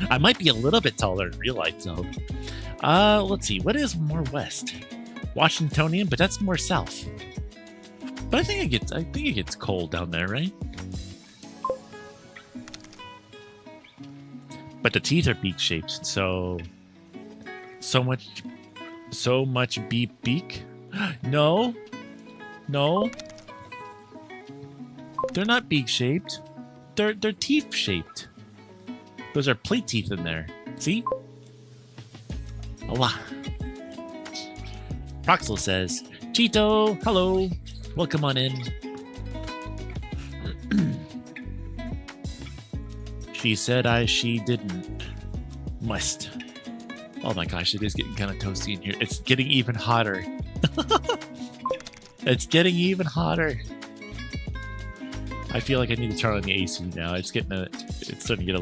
I might be a little bit taller in real life though. Let's see, what is more west? Washingtonian, but that's more south. But I think it gets cold down there, right? But the teeth are beak shaped, so much beak. No. They're not beak shaped. They're teeth shaped. Those are plate teeth in there. See? Allah. Proxel says, Cheeto, hello. Welcome on in. She said she didn't. Must. Oh my gosh, it is getting kind of toasty in here. It's getting even hotter. It's getting even hotter. I feel like I need to turn on the AC now. It's starting to get a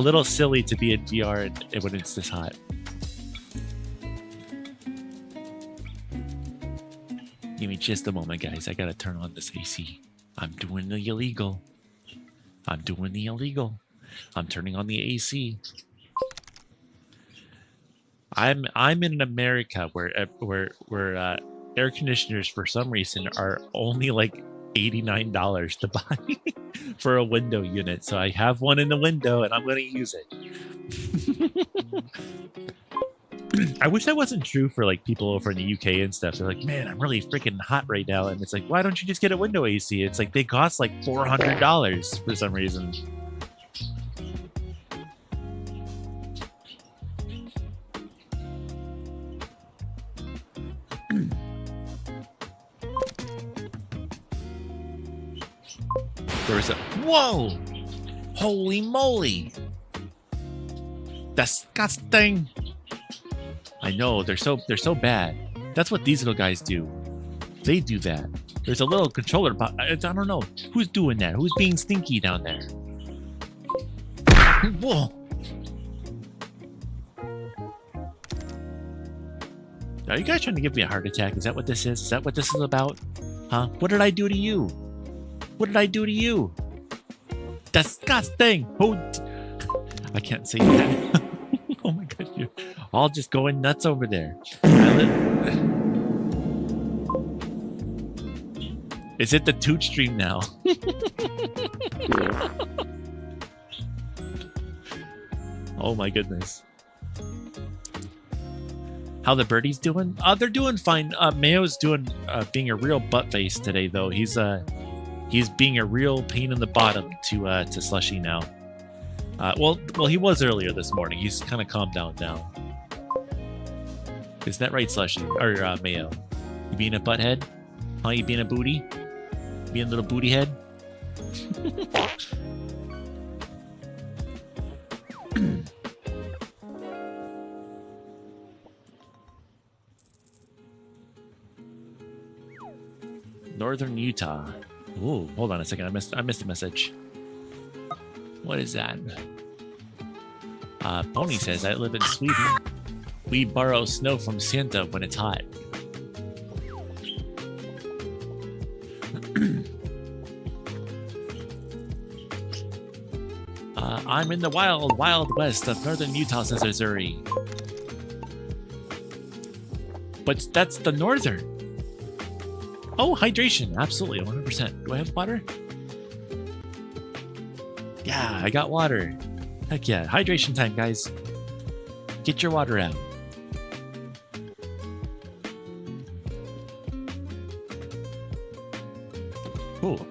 little silly to be in VR when it's this hot. Give me just a moment, guys. I gotta turn on this AC. I'm doing the illegal. I'm turning on the AC. I'm in America where air conditioners for some reason are only like $89 to buy for a window unit. So I have one in the window and I'm going to use it. I wish that wasn't true for like people over in the UK and stuff. They're like, man, I'm really freaking hot right now. And it's like, why don't you just get a window AC? It's like they cost like $400 for some reason. There was a whoa! Holy moly! Disgusting! I know they're so bad. That's what these little guys do. They do that. There's a little controller. I don't know who's doing that. Who's being stinky down there? Whoa! Are you guys trying to give me a heart attack? Is that what this is? Is that what this is about? Huh? What did I do to you? What did I do to you? Disgusting! Who? I can't say that. Oh my god, you're all just going nuts over there. Is it the toot stream now? Oh my goodness. How the birdies doing? They're doing fine. Mayo's doing being a real butt face today though. He He's being a real pain in the bottom to Slushy now. Well, he was earlier this morning. He's kind of calmed down now. Is that right, Slushy? Or Mayo? You being a butthead? Huh? You being a booty? Being a little booty head? Northern Utah. Ooh, hold on a second. I missed a message. What is that? Pony says, I live in Sweden. We borrow snow from Santa when it's hot. I'm in the wild, wild west of northern Utah, says Missouri. But that's the northern. Oh, hydration. Absolutely, 100%. Do I have water? Yeah, I got water. Heck yeah. Hydration time, guys. Get your water out. Cool.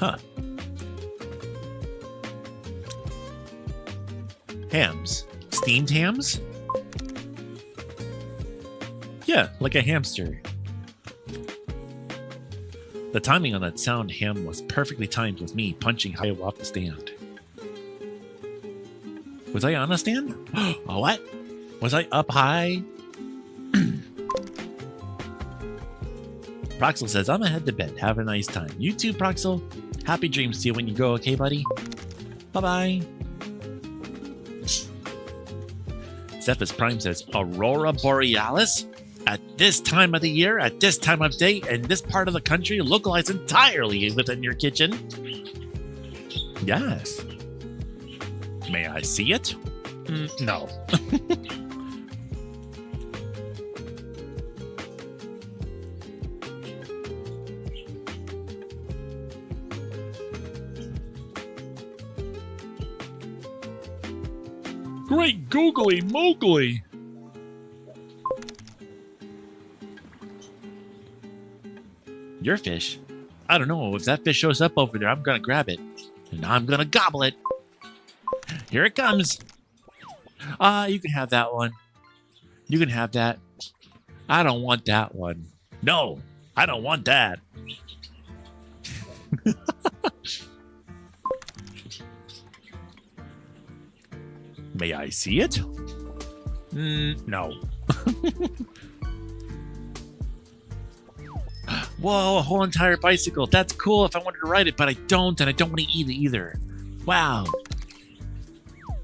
Huh. Hams. Steamed hams? Yeah, like a hamster. The timing on that sound ham was perfectly timed with me punching high off the stand. Was I on a stand? Oh, what? Was I up high? Proxel says, I'm head to bed. Have a nice time. You too, Proxel. Happy dreams to you when you go, okay, buddy? Bye-bye. Zephyrus Prime says, Aurora Borealis? At this time of the year, at this time of day, in this part of the country, localized entirely within your kitchen? Yes. May I see it? No. Great googly moogly! Your fish? I don't know. If that fish shows up over there, I'm gonna grab it. And I'm gonna gobble it. Here it comes. You can have that one. You can have that. I don't want that one. No, I don't want that. May I see it? No. Whoa, a whole entire bicycle. That's cool if I wanted to ride it, but I don't, and I don't want to eat it either. Wow.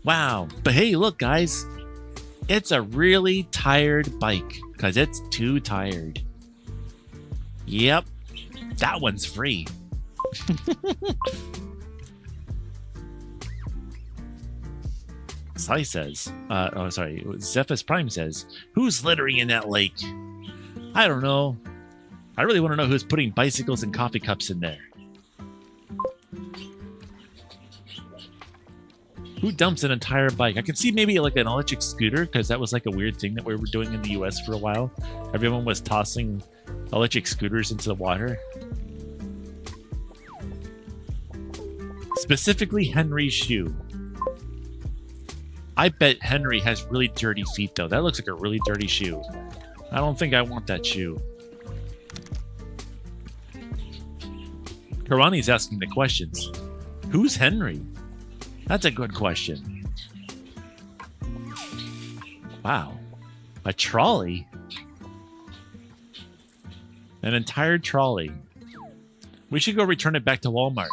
Wow. But hey, look, guys. It's a really tired bike, because it's too tired. Yep. That one's free. Sai says, Zephyrus Prime says, who's littering in that lake? I don't know. I really want to know who's putting bicycles and coffee cups in there. Who dumps an entire bike? I can see maybe like an electric scooter, because that was like a weird thing that we were doing in the US for a while. Everyone was tossing electric scooters into the water. Specifically Henry's shoe. I bet Henry has really dirty feet though. That looks like a really dirty shoe. I don't think I want that shoe. Karani's asking the questions. Who's Henry? That's a good question. Wow. A trolley? An entire trolley. We should go return it back to Walmart.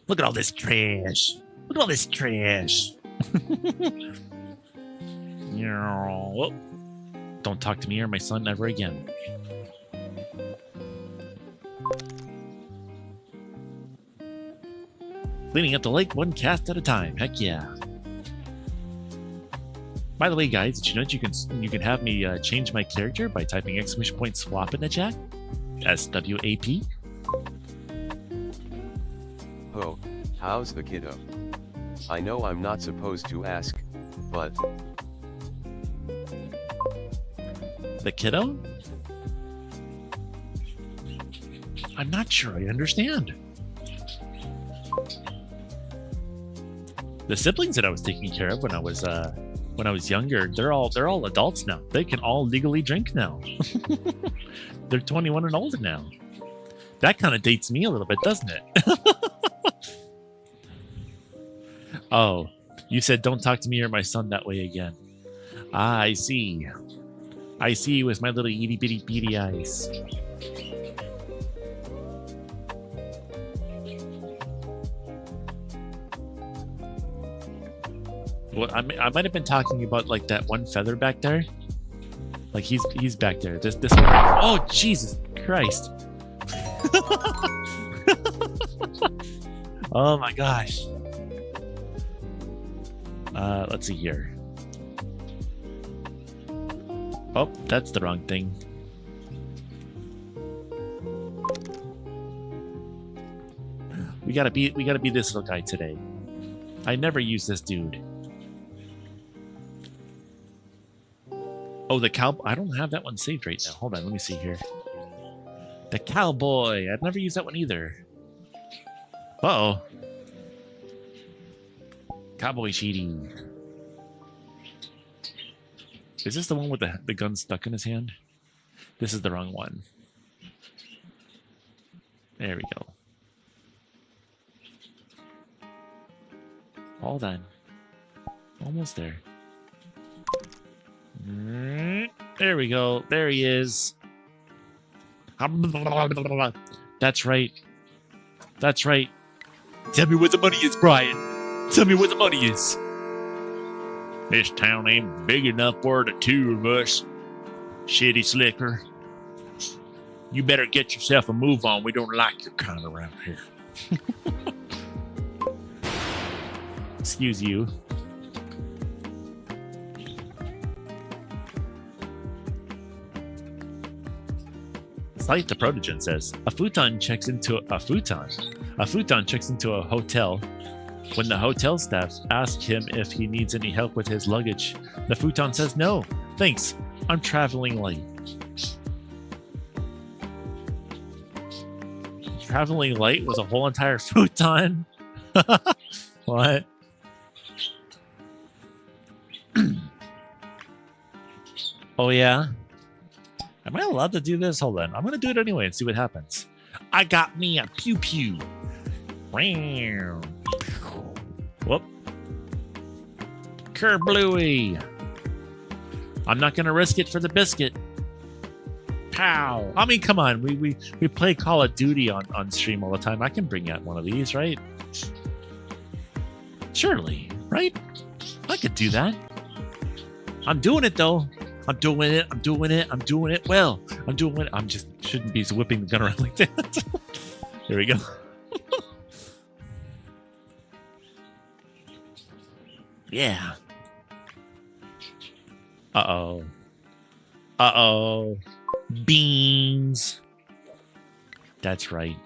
Look at all this trash. Look at all this trash. Whoa. Don't talk to me or my son ever again. Cleaning up the lake one cast at a time. Heck yeah. By the way, guys, did you know that you can have me change my character by typing !swap in the chat? SWAP. Oh, how's the kiddo? I know I'm not supposed to ask, but... The kiddo? I'm not sure I understand. The siblings that I was taking care of when I was younger, they're all adults now. They can all legally drink now. They're 21 and older now. That kind of dates me a little bit, doesn't it? Oh, you said don't talk to me or my son that way again. Ah, I see. I see you with my little itty bitty beady eyes. Well, I might have been talking about like that one feather back there. Like he's back there. This one. Oh Jesus Christ! Oh my gosh. Let's see here. Oh, that's the wrong thing. We gotta be this little guy today. I never use this dude. Oh, the cow. I don't have that one saved right now. Hold on, let me see here. The cowboy. I've never used that one either. Uh-oh. Cowboy Cheaty. Is this the one with the gun stuck in his hand? This is the wrong one. There we go. Hold on. Almost there. There we go. There he is. That's right. That's right. Tell me where the money is, Brian. Tell me where the money is. This town ain't big enough for the two of us. Shitty slicker. You better get yourself a move on. We don't like your kind around here. Excuse you. Slight the Protogen says a futon checks into a futon checks into a hotel. When the hotel staff ask him if he needs any help with his luggage, the futon says no, thanks. I'm traveling light. Traveling light was a whole entire futon. What? Oh yeah. Am I allowed to do this? Hold on. I'm going to do it anyway and see what happens. I got me a pew pew. Whoop. Kerbluey. I'm not going to risk it for the biscuit. Pow. I mean, come on. We play Call of Duty on stream all the time. I can bring out one of these, right? Surely, right? I could do that. I'm doing it, though. I'm doing it. I'm doing it. I'm doing it well. I'm doing it. I'm just shouldn't be whipping the gun around like that. There we go. Yeah. Uh-oh. Uh-oh. Beans. That's right.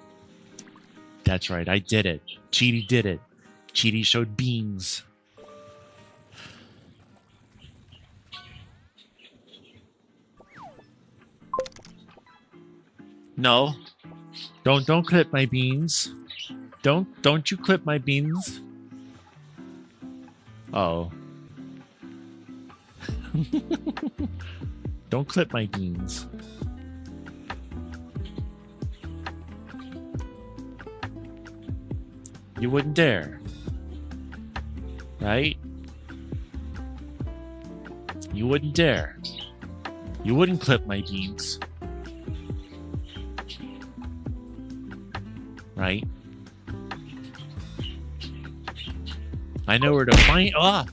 That's right. I did it. Cheaty did it. Cheaty showed beans. No. Don't clip my beans. Don't you clip my beans. Oh. Don't clip my beans. You wouldn't dare. Right? You wouldn't dare. You wouldn't clip my beans. Right? I know where to find. Ah!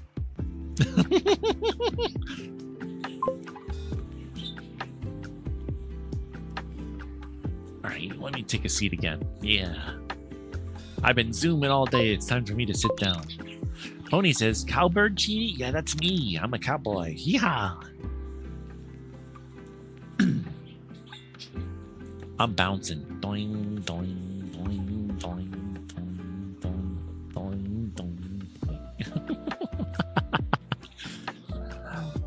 Alright, let me take a seat again. Yeah. I've been zooming all day. It's time for me to sit down. Pony says, Cowbird Cheaty? Yeah, that's me. I'm a cowboy. Yeah. I'm bouncing. Doing, doing, doing, doing, doing, doing, doing, doing.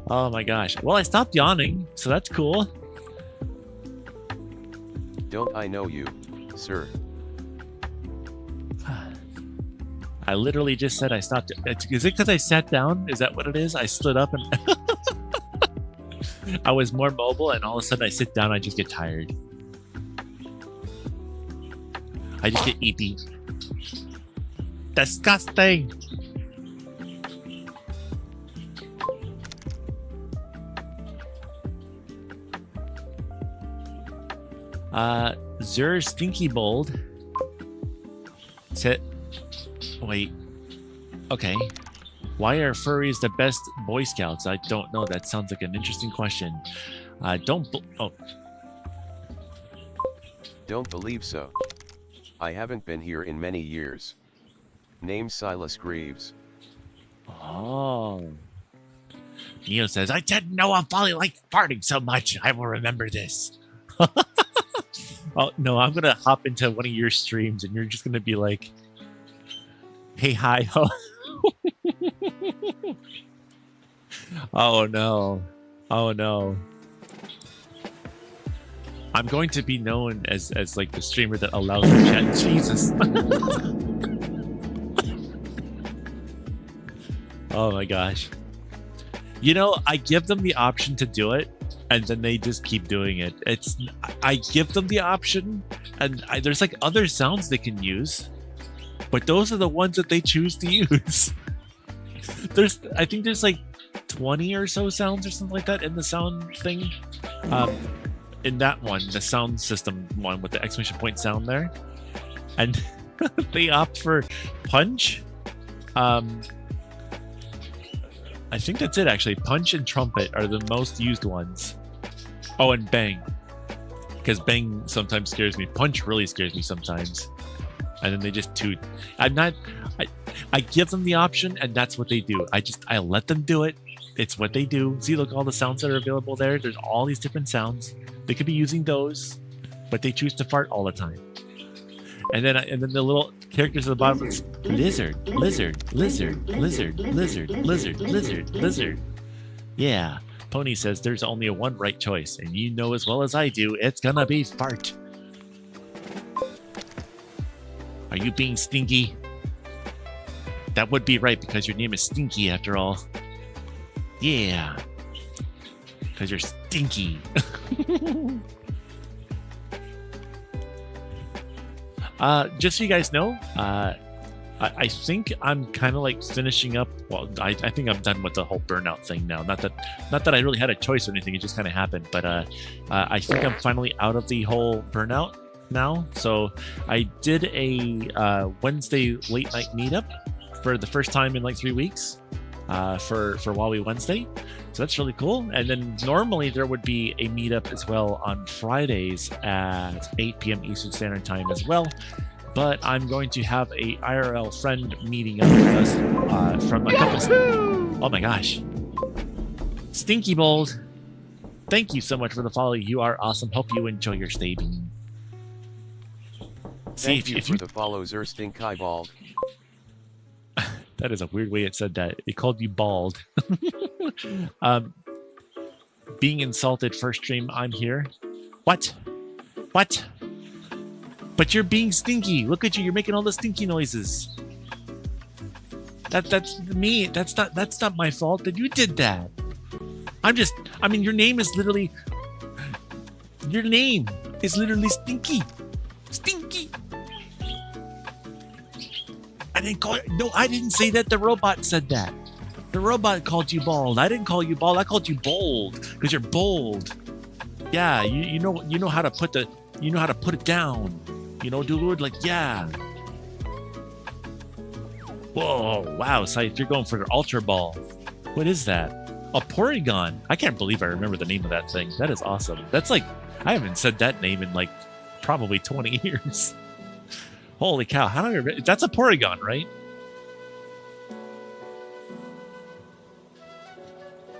Oh my gosh. Well, I stopped yawning, so that's cool. Don't I know you, sir? I literally just said I stopped. Is it because I sat down? Is that what it is? I stood up and I was more mobile, and all of a sudden I sit down, I just get tired. I just get eepy. Disgusting. Zur Stinky Bold. Sit. Wait. Okay. Why are furries the best Boy Scouts? I don't know. That sounds like an interesting question. Don't believe so. I haven't been here in many years. Name Silas Greaves. Oh. Neo says, I didn't know I'm finally like farting so much. I will remember this. Oh, no, I'm going to hop into one of your streams and you're just going to be like, hey, hi, ho. Oh, no. Oh, no. I'm going to be known as like the streamer that allows the chat. Jesus. Oh my gosh. You know, I give them the option to do it, and then they just keep doing it. I give them the option, and there's like other sounds they can use, but those are the ones that they choose to use. I think there's like 20 or so sounds or something like that in the sound thing. In that one, the sound system one with the exclamation point sound there, and they opt for punch. I think that's it actually. Punch and trumpet are the most used ones. Oh, and bang, because bang sometimes scares me. Punch really scares me sometimes, and then they just toot. I give them the option, and that's what they do. I let them do it. It's what they do. See, look, all the sounds that are available there. There's all these different sounds. They could be using those, but they choose to fart all the time. And then the little characters at the bottom is lizard, lizard, lizard, lizard, lizard, lizard, lizard, lizard. Yeah. Pony says there's only one right choice, and you know as well as I do, it's gonna be fart. Are you being stinky? That would be right because your name is Stinky after all. Yeah. Because you're stinky. Just so you guys know, I think I'm kind of like finishing up. Well, I think I'm done with the whole burnout thing now. Not that I really had a choice or anything. It just kind of happened. But I think I'm finally out of the whole burnout now. So I did a Wednesday late night meetup for the first time in like 3 weeks for Huawei Wednesday. So that's really cool. And then normally there would be a meetup as well on Fridays at 8 p.m. Eastern Standard Time as well. But I'm going to have a IRL friend meeting up with us from a couple. Oh my gosh. Stinky Bold. Thank you so much for the follow. You are awesome. Hope you enjoy your stay bean. Thank you for the follows, Stinky Bald. That is a weird way it said that. It called you bald. Being insulted first stream, I'm here. What? What? But you're being stinky. Look at you. You're making all the stinky noises. That's me. That's not my fault that you did that. I mean, your name is literally stinky. Stinky. I didn't say that. The robot said that. The robot called you bald. I didn't call you bald. I called you bold because you're bold. Yeah, you know how to put it down. You know, dude, like, yeah. Whoa, wow, Scythe, you're going for the Ultra Ball. What is that? A Porygon. I can't believe I remember the name of that thing. That is awesome. That's like, I haven't said that name in like probably 20 years. Holy cow, how do I remember? That's a Porygon, right?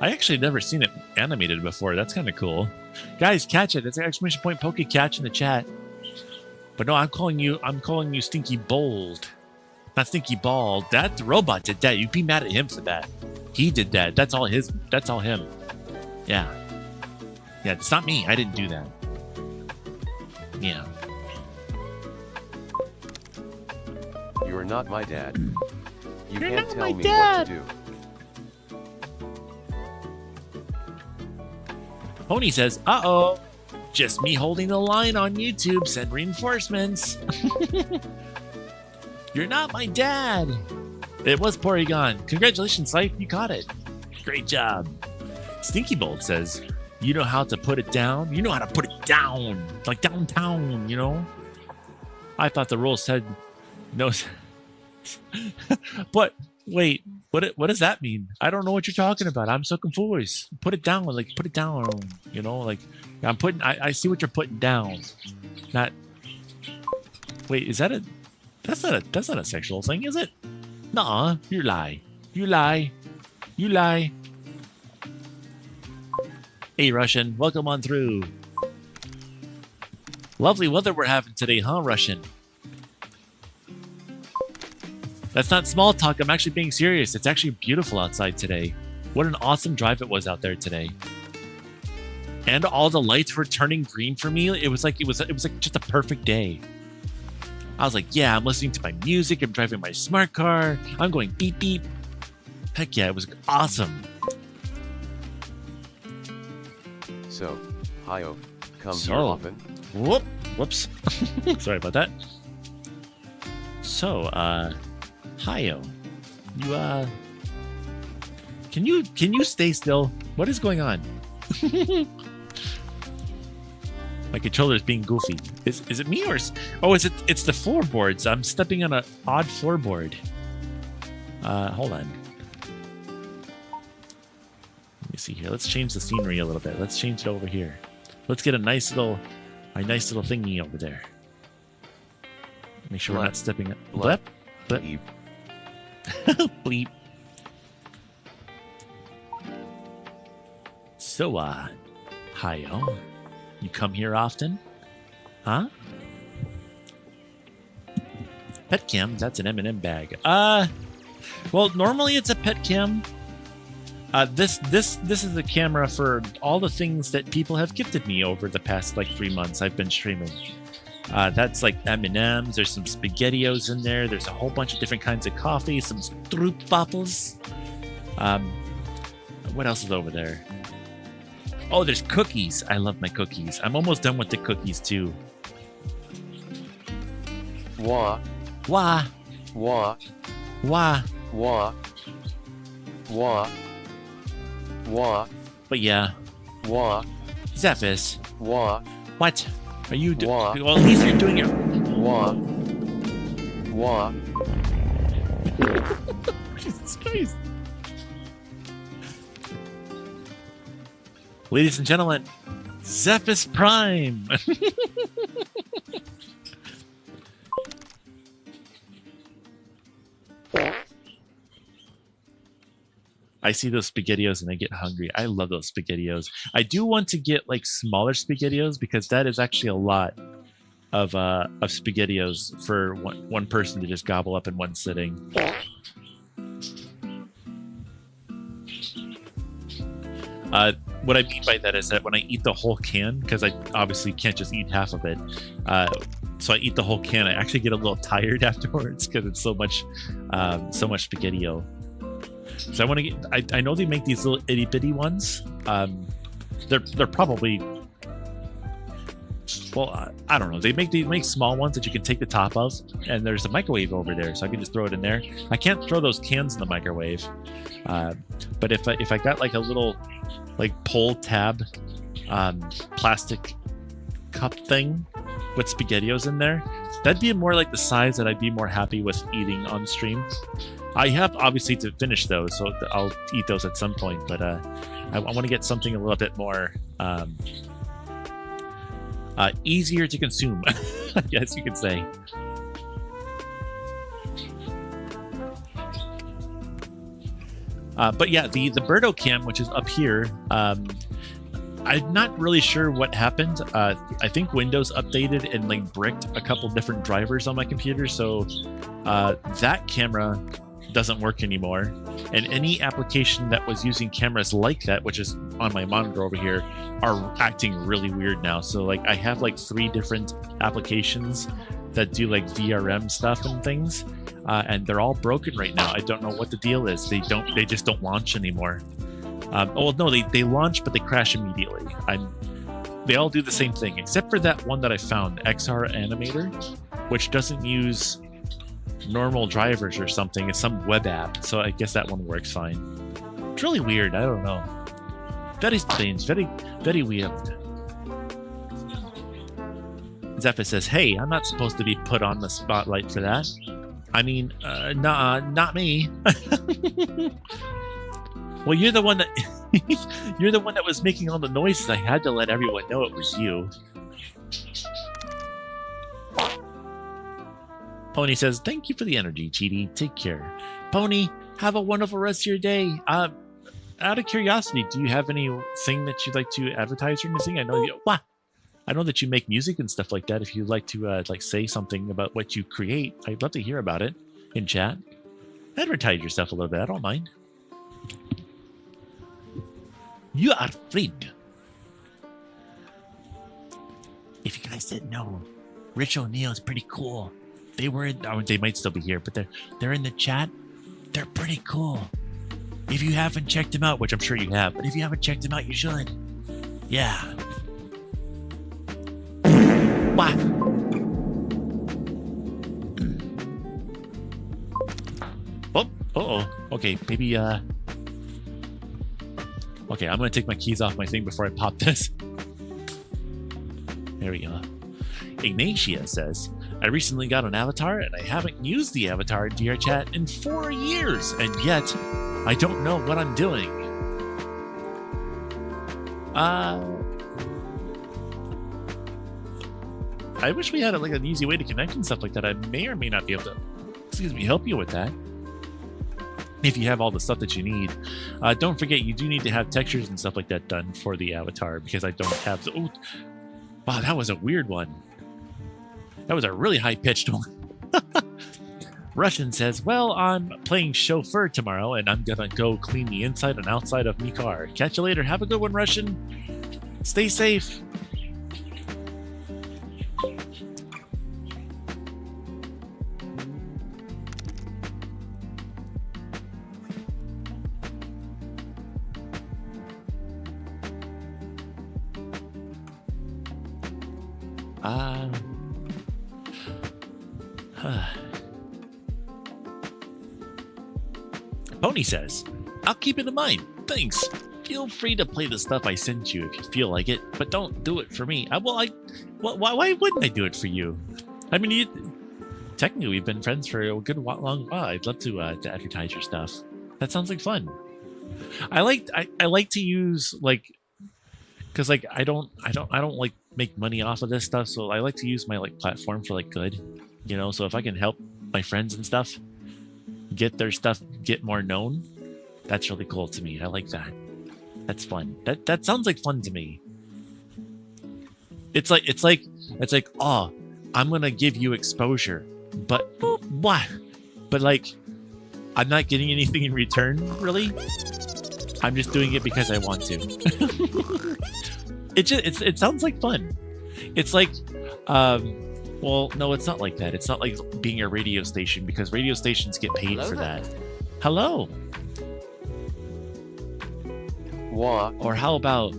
I actually never seen it animated before. That's kind of cool. Guys, catch it. It's an exclamation point Poke catch in the chat. But no, I'm calling you Stinky Bold. Not Stinky Ball. That robot did that. You'd be mad at him for that. He did that. That's all his. That's all him. Yeah. Yeah, it's not me. I didn't do that. Yeah. You're not my dad. You You're can't not tell my me dad. what to do. Pony says, uh-oh. Just me holding the line on YouTube. Send reinforcements. You're not my dad. It was Porygon. Congratulations, Life. You caught it. Great job. Stinky Bolt says, you know how to put it down? You know how to put it down. Like downtown, you know? I thought the rule said no. But wait, what does that mean? I don't know what you're talking about. I'm so confused. Put it down, like put it down, you know, like I'm putting I see what you're putting down. Not wait, is that a that's not a sexual thing, is it? Nuh-uh, you lie. You lie. You lie. Hey Russian, welcome on through. Lovely weather we're having today, huh, Russian? That's not small talk. I'm actually being serious. It's actually beautiful outside today. What an awesome drive it was out there today. And all the lights were turning green for me. It was like just a perfect day. I was like, yeah, I'm listening to my music. I'm driving my smart car. I'm going beep beep. Heck yeah, it was awesome. So, Hio, come here often. Whoops. Sorry about that. So, Hio, you, can you stay still? What is going on? My controller's being goofy. Is it me or it's the floorboards? I'm stepping on an odd floorboard. Hold on. Let me see here. Let's change the scenery a little bit. Let's change it over here. Let's get a nice little thingy over there. Make sure we're not stepping up. Blep. Blep. Bleep. So, Hio, you come here often? Huh? Pet cam, that's an M&M bag. Well, normally it's a pet cam. This is a camera for all the things that people have gifted me over the past, 3 months I've been streaming. That's like M&Ms. There's some SpaghettiOs in there. There's a whole bunch of different kinds of coffee. Some stroopwafels. What else is over there? Oh, there's cookies. I love my cookies. I'm almost done with the cookies too. Wah. Wah. Wah. Wah. Wah. Wah. Wah. But yeah. Wah. Zephys. Wah. What are you doing? Wah. Well, at least you're doing it. Wah. Wah. Jesus Christ. Ladies and gentlemen, Zephys Prime. I see those SpaghettiOs and I get hungry. I love those SpaghettiOs. I do want to get smaller SpaghettiOs because that is actually a lot of SpaghettiOs for one person to just gobble up in one sitting. What I mean by that is that when I eat the whole can, because I obviously can't just eat half of it, so I eat the whole can, I actually get a little tired afterwards because it's so much SpaghettiO. So I want to get. I know they make these little itty bitty ones. They're probably. Well, I don't know. They make small ones that you can take the top of, and there's a microwave over there, so I can just throw it in there. I can't throw those cans in the microwave, but if I got a little pull tab plastic cup thing with SpaghettiOs in there, that'd be more like the size that I'd be more happy with eating on stream. I have obviously to finish those, so I'll eat those at some point, but I want to get something a little bit more easier to consume, I guess you could say. But yeah, the Birdo cam, which is up here, I'm not really sure what happened. I think Windows updated and like bricked a couple different drivers on my computer, so that camera doesn't work anymore. And any application that was using cameras like that, which is on my monitor over here, are acting really weird now. So like I have like 3 different applications that do like VRM stuff and things, and they're all broken right now. I don't know what the deal is. They just don't launch anymore. Oh no, they launch, but they crash immediately. They all do the same thing, except for that one that I found, XR Animator, which doesn't use normal drivers or something. It's some web app, so I guess that one works fine. It's really weird. I don't know. Very strange. Very, very weird. Zephyr says, "Hey, I'm not supposed to be put on the spotlight for that. I mean, nah, not me." Well, you're the one that you're the one that was making all the noises. I had to let everyone know it was you. Pony says, "Thank you for the energy, Cheetie. Take care." Pony, have a wonderful rest of your day. Out of curiosity, do you have anything that you'd like to advertise or anything? I know that you make music and stuff like that. If you'd like to like say something about what you create, I'd love to hear about it in chat. Advertise yourself a little bit. I don't mind. You are free. If you guys didn't know, Rich O'Neill is pretty cool. They were in, they might still be here, but they're in the chat. They're pretty cool. If you haven't checked them out, which I'm sure you have, but if you haven't checked them out, you should. Yeah. What? Oh, okay, maybe, okay, I'm gonna take my keys off my thing before I pop this. There we go. Ignatia says, "I recently got an avatar and I haven't used the avatar in CheetiChat in 4 years, and yet I don't know what I'm doing." I wish we had like an easy way to connect and stuff like that. I may or may not be able to, help you with that. If you have all the stuff that you need. Don't forget, you do need to have textures and stuff like that done for the avatar, because I don't have the... Oh, wow, that was a weird one. That was a really high-pitched one. Russian says, "Well, I'm playing chauffeur tomorrow, and I'm gonna go clean the inside and outside of me car. Catch you later. Have a good one, Russian. Stay safe." Pony says, "I'll keep it in mind. Thanks. Feel free to play the stuff I sent you if you feel like it, but don't do it for me." Why wouldn't I do it for you? I mean, technically we've been friends for a good long while. I'd love to advertise your stuff. That sounds like fun. I like to use like, because like I don't like make money off of this stuff, so I like to use my like platform for like good, you know. So if I can help my friends and stuff get their stuff get more known, that's really cool to me. I like that. That's fun. That sounds like fun to me. It's like oh, I'm gonna give you exposure, but what? But like, I'm not getting anything in return, really. I'm just doing it because I want to. It sounds like fun. It's like, well, no, it's not like that. It's not like being a radio station, because radio stations get paid for that. Hello. Wah. Or how about,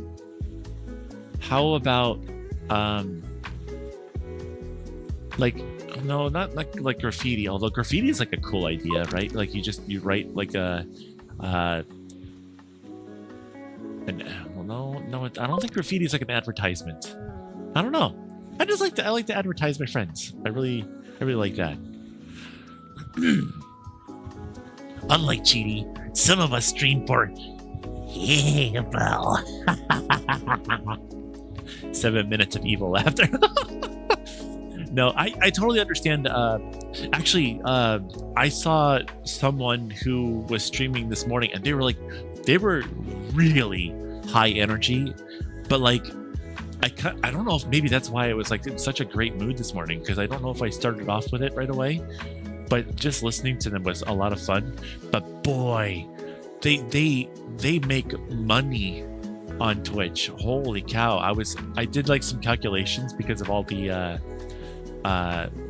like, no, not like graffiti, although graffiti is like a cool idea, right? Like you write like a, no, I don't think graffiti is like an advertisement. I don't know. I like to advertise my friends. I really like that. Unlike Cheetie, some of us stream for evil. 7 minutes of evil laughter. No, I totally understand. Actually, I saw someone who was streaming this morning, and they were really high energy. But like, I don't know if maybe that's why I was like in such a great mood this morning, because I don't know if I started off with it right away, but just listening to them was a lot of fun. But boy, they make money on Twitch. Holy cow. I did like some calculations because of all the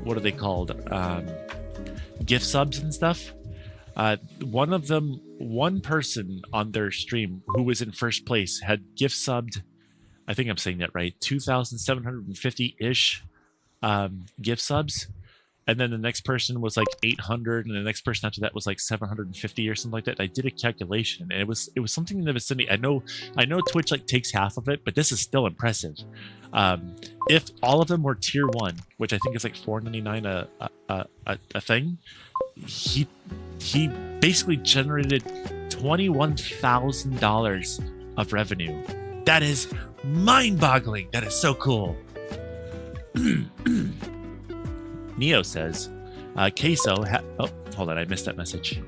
what are they called? Gift subs and stuff. One person on their stream who was in first place had gift subbed, I think I'm saying that right, 2,750-ish gift subs. And then the next person was like 800, and the next person after that was like 750 or something like that. I did a calculation, and it was something in the vicinity. I know Twitch like takes half of it, but this is still impressive. If all of them were tier 1, which I think is like $4.99 a thing, he basically generated $21,000 of revenue. That is mind-boggling. That is so cool. Neo says, Queso oh, hold on, I missed that message.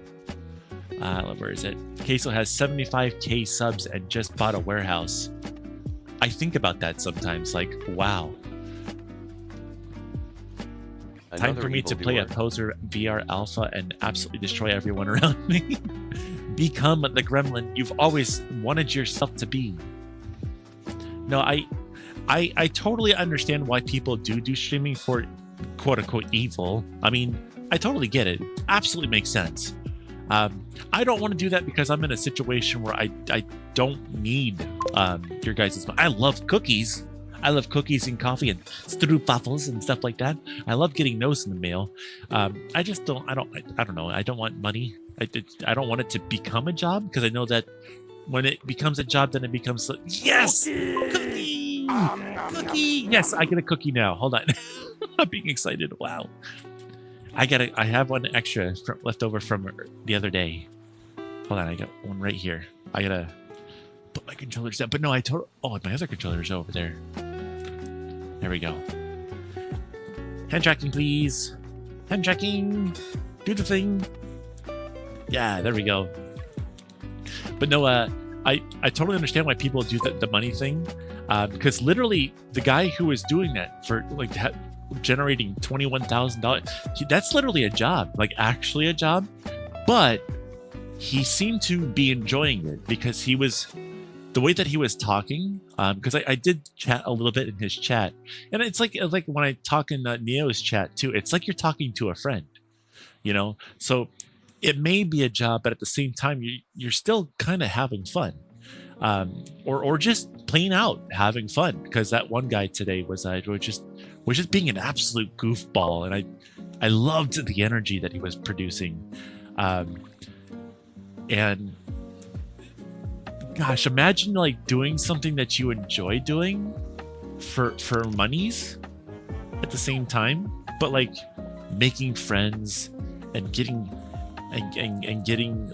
Where is it? Queso has 75k subs and just bought a warehouse. I think about that sometimes, like, wow. Time for me to play a poser VR alpha and absolutely destroy everyone around me. Become the gremlin you've always wanted yourself to be. No, I totally understand why people do streaming for quote-unquote evil. I mean, I totally get it. Absolutely makes sense. I don't want to do that because I'm in a situation where I don't need your guys' money. I love cookies. I love cookies and coffee and stroopwafels and stuff like that. I love getting those in the mail. I just don't. I don't know. I don't want money. I don't want it to become a job, because I know that when it becomes a job, then it becomes yes, cookie. Yes, I get a cookie now. Hold on. I'm being excited. Wow. I have one extra left over from the other day. Hold on, I got one right here. I gotta put my controllers down. But no, oh, my other controller's over there. There we go. Hand tracking, please. Hand tracking. Do the thing. Yeah, there we go. But no, I totally understand why people do the money thing. Because literally, the guy who was doing that for like generating $21,000, that's literally a job, like actually a job. But he seemed to be enjoying it because the way that he was talking, because I did chat a little bit in his chat, and it's like when I talk in Neo's chat too, it's like you're talking to a friend, you know. So it may be a job, but at the same time, you're still kind of having fun, or just plain out having fun. Because that one guy today was just being an absolute goofball, and I loved the energy that he was producing, and gosh, imagine like doing something that you enjoy doing for monies at the same time, but like making friends and getting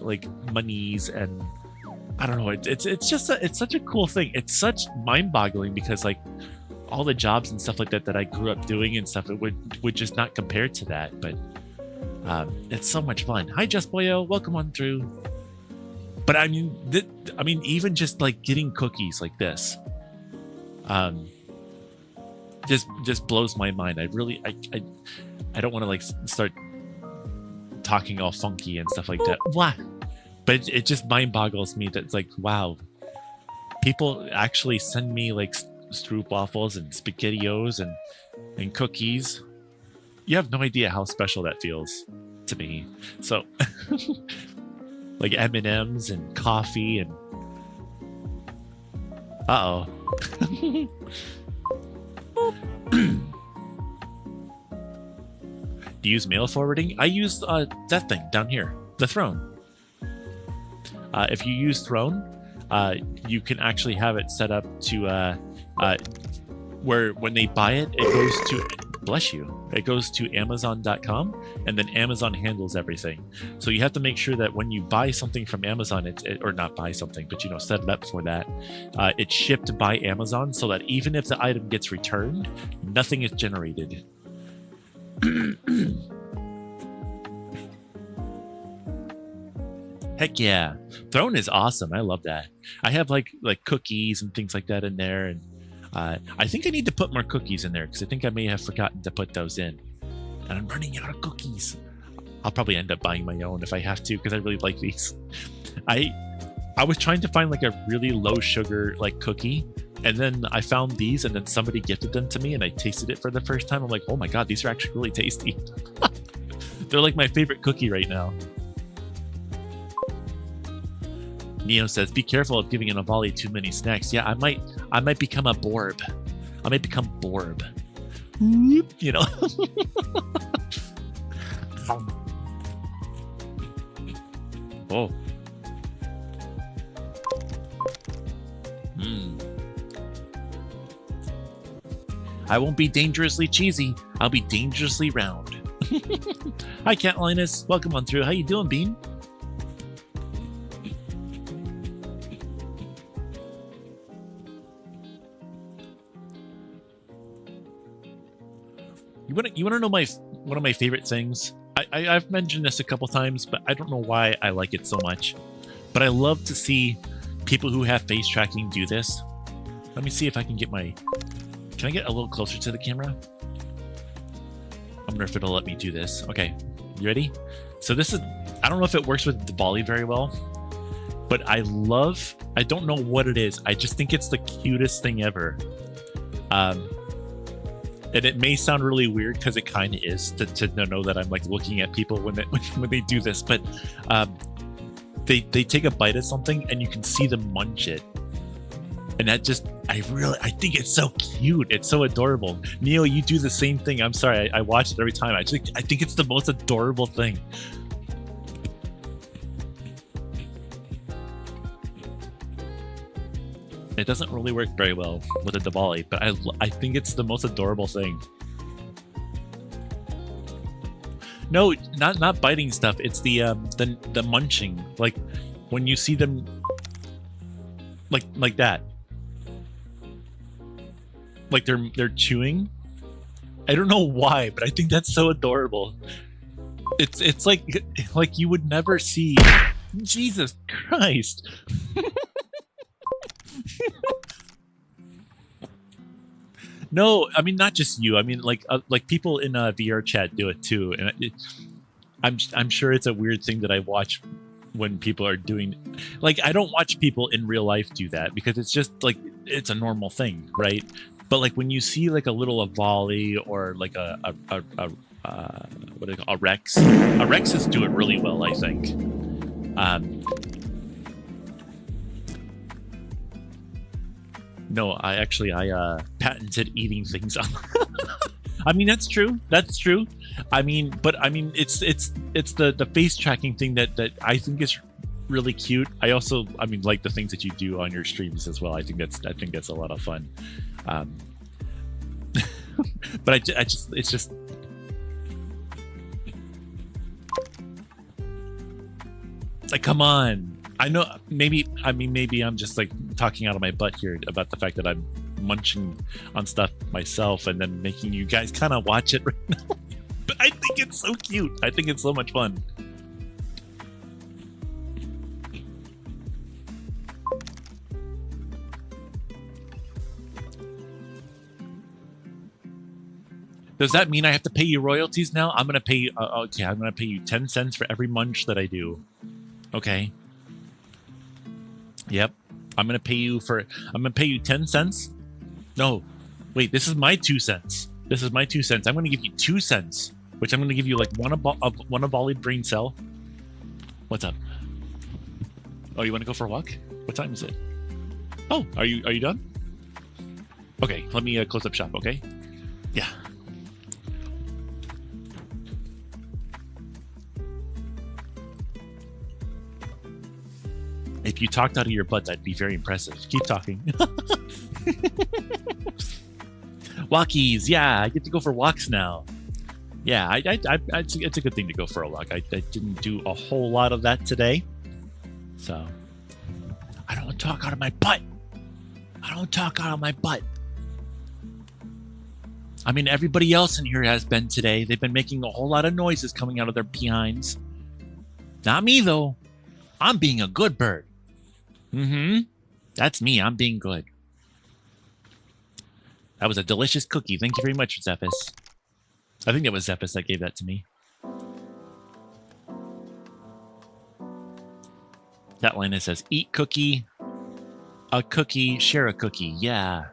like monies, and I don't know, it's just it's such a cool thing. It's such mind-boggling, because like all the jobs and stuff like that I grew up doing and stuff, it would just not compare to that. But it's so much fun. Hi, Just Boyo, welcome on through. But I mean, even just like getting cookies like this, just blows my mind. I don't want to like start talking all funky and stuff like that. What? But it just mind boggles me that it's like, wow, people actually send me like stroopwafels and spaghettios and cookies. You have no idea how special that feels to me. So like M&Ms and coffee and uh-oh. Do you use mail forwarding? I use that thing down here, the Throne. If you use Throne, you can actually have it set up to where when they buy it, it goes to, bless you, it goes to Amazon.com, and then Amazon handles everything. So you have to make sure that when you buy something from Amazon, or not buy something, but set it up for that, it's shipped by Amazon, so that even if the item gets returned, nothing is generated. Heck yeah. Throne is awesome. I love that. I have like cookies and things like that in there. And I think I need to put more cookies in there because I think I may have forgotten to put those in. And I'm running out of cookies. I'll probably end up buying my own if I have to because I really like these. I was trying to find like a really low sugar like cookie, and then I found these, and then somebody gifted them to me, and I tasted it for the first time. I'm like, oh my god, these are actually really tasty. They're like my favorite cookie right now. Neo says, "Be careful of giving an Avali too many snacks." Yeah, I might become a Borb. I might become Borb. You know. Oh. I won't be dangerously cheesy. I'll be dangerously round. Hi, Cat Linus. Welcome on through. How you doing, Bean? You wanna know one of my favorite things? I've mentioned this a couple times, but I don't know why I like it so much. But I love to see people who have face tracking do this. Let me see if I can get my... Can I get a little closer to the camera? I wonder if it'll let me do this. Okay, you ready? So this is... I don't know if it works with the volley very well, but I don't know what it is. I just think it's the cutest thing ever. And it may sound really weird because it kind of is to know that I'm like looking at people when they do this, but they take a bite of something and you can see them munch it, and that just I think it's so cute. It's so adorable. Neo, you do the same thing. I'm sorry, I watch it every time. I think it's the most adorable thing. It doesn't really work very well with a Diwali, but I think it's the most adorable thing. No, not biting stuff. It's the munching. Like when you see them like that. Like they're chewing. I don't know why, but I think that's so adorable. It's like you would never see. Jesus Christ. No, I mean not just you. I mean like people in VR chat do it too, and I'm sure it's a weird thing that I watch when people are doing. Like I don't watch people in real life do that because it's just like it's a normal thing, right? But like when you see like a little Avali or like a what do you call a Rex? A Rexes do it really well, I think. No, I patented eating things on. I mean, that's true. That's true. I mean, it's the face tracking thing that I think is really cute. I also, like the things that you do on your streams as well. I think that's a lot of fun. But it's just. Like, come on. I know maybe I'm just like talking out of my butt here about the fact that I'm munching on stuff myself and then making you guys kind of watch it right now. But I think it's so cute. I think it's so much fun. Does that mean I have to pay you royalties now? I'm gonna pay. Okay, I'm gonna pay you 10 cents for every munch that I do. Okay. Yep. I'm gonna pay you 10 cents. No, wait. This is my 2 cents. This is my 2 cents. I'm gonna give you 2 cents, which I'm gonna give you like one a volleyed brain cell. What's up? Oh, you want to go for a walk? What time is it? Oh, are you done? Okay, let me close up shop. Okay. Yeah. If you talked out of your butt, that'd be very impressive. Keep talking. Walkies, yeah, I get to go for walks now. Yeah, it's a good thing to go for a walk. I didn't do a whole lot of that today, so I don't talk out of my butt. I don't talk out of my butt. I mean, everybody else in here has been today. They've been making a whole lot of noises coming out of their behinds. Not me, though. I'm being a good bird. Mm-hmm. That's me. I'm being good. That was a delicious cookie. Thank you very much, Zephys. I think it was Zephys that gave that to me. That line that says, eat cookie, a cookie, share a cookie. Yeah.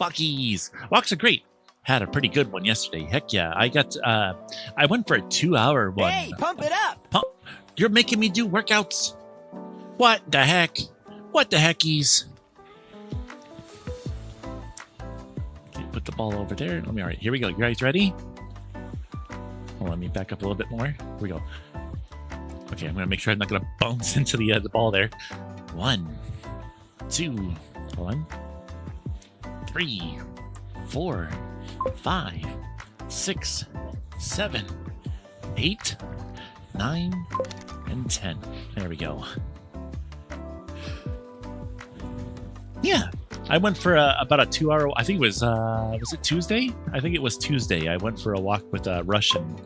Buckies. Walks are great. Had a pretty good one yesterday. Heck yeah. I went for a 2-hour one. Hey, pump it up. You're making me do workouts. What the heck? What the heckies? Okay, put the ball over there. All right, here we go. You guys ready? Hold on, let me back up a little bit more. Here we go. Okay, I'm gonna make sure I'm not gonna bounce into the ball there. 1, 2, 3, 4, 5, 6, 7, 8, 9, and 10. There we go. Yeah, I went for about a 2-hour. I think it was it Tuesday? I think it was Tuesday. I went for a walk with Russian.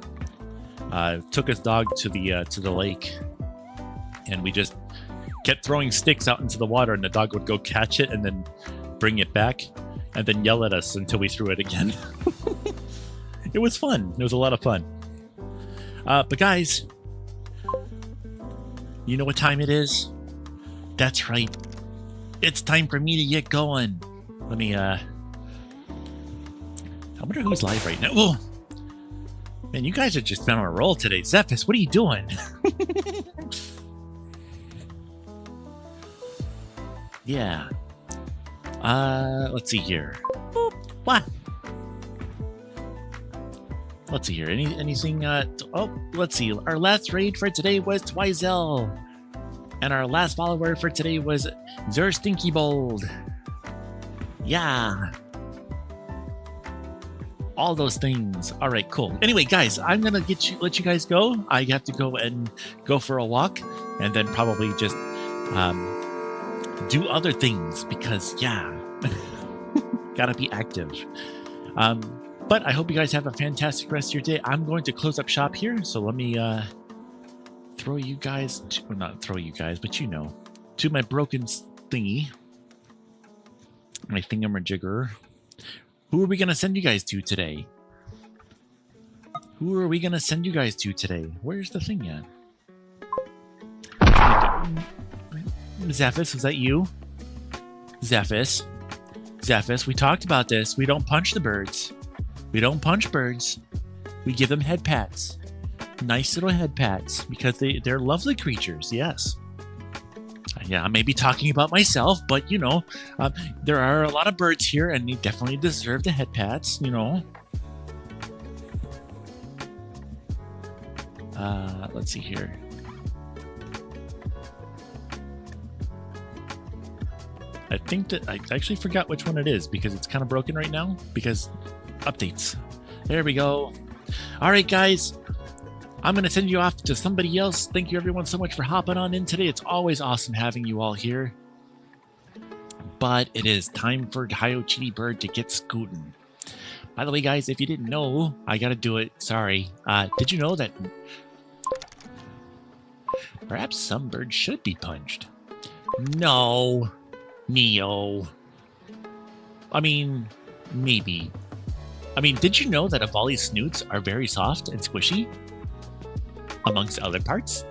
Took his dog to the lake, and we just kept throwing sticks out into the water, and the dog would go catch it and then bring it back, and then yell at us until we threw it again. It was fun. It was a lot of fun. But guys, you know what time it is? That's right. It's time for me to get going. Let me, I wonder who's live right now. Oh, man, you guys are just been on a roll today. Zephys, what are you doing? Yeah. Let's see here. Boop. What? Let's see here. Anything? Let's see. Our last raid for today was Twizel. And our last follower for today was Zer Stinky Bold. Yeah. All those things. All right, cool. Anyway, guys, I'm gonna let you guys go. I have to go and go for a walk, and then probably just do other things because yeah, gotta be active. But I hope you guys have a fantastic rest of your day. I'm going to close up shop here, so let me throw you guys well, not throw you guys, but you know, to my broken thingy, my thingamajigger. Who are we gonna send you guys to today? Who are we gonna send you guys to today? Where's the thing at? Zephys, was that you? Zephys, we talked about this. We don't punch the birds. We don't punch birds. We give them head pats. Nice little head pats because they're lovely creatures. Yes. Yeah, I may be talking about myself, but you know, there are a lot of birds here, and they definitely deserve the head pats. You know. Let's see here. I think that I actually forgot which one it is because it's kind of broken right now because updates. There we go. All right, guys. I'm going to send you off to somebody else. Thank you, everyone, so much for hopping on in today. It's always awesome having you all here. But it is time for Hio Cheety Bird to get scooting. By the way, guys, if you didn't know, I got to do it. Sorry. Did you know that perhaps some birds should be punched? No. Neo. I mean, maybe. I mean, did you know that Avali's snoots are very soft and squishy? Amongst other parts.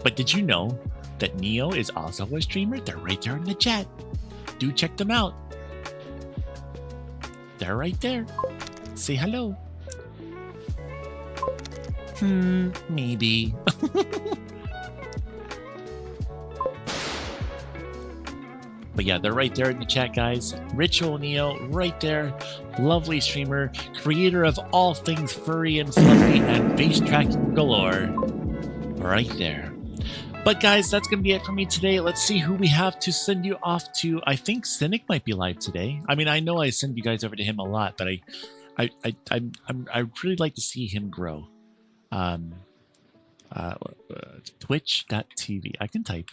But did you know that Neo is also a streamer? They're right there in the chat. Do check them out. They're right there. Say hello. Maybe. But yeah, they're right there in the chat, guys. Ritual Neo, right there. Lovely streamer, creator of all things furry and fluffy and face tracking galore. Right there. But guys, that's going to be it for me today. Let's see who we have to send you off to. I think Cynic might be live today. I mean, I know I send you guys over to him a lot, but I really like to see him grow. Twitch.tv. I can type.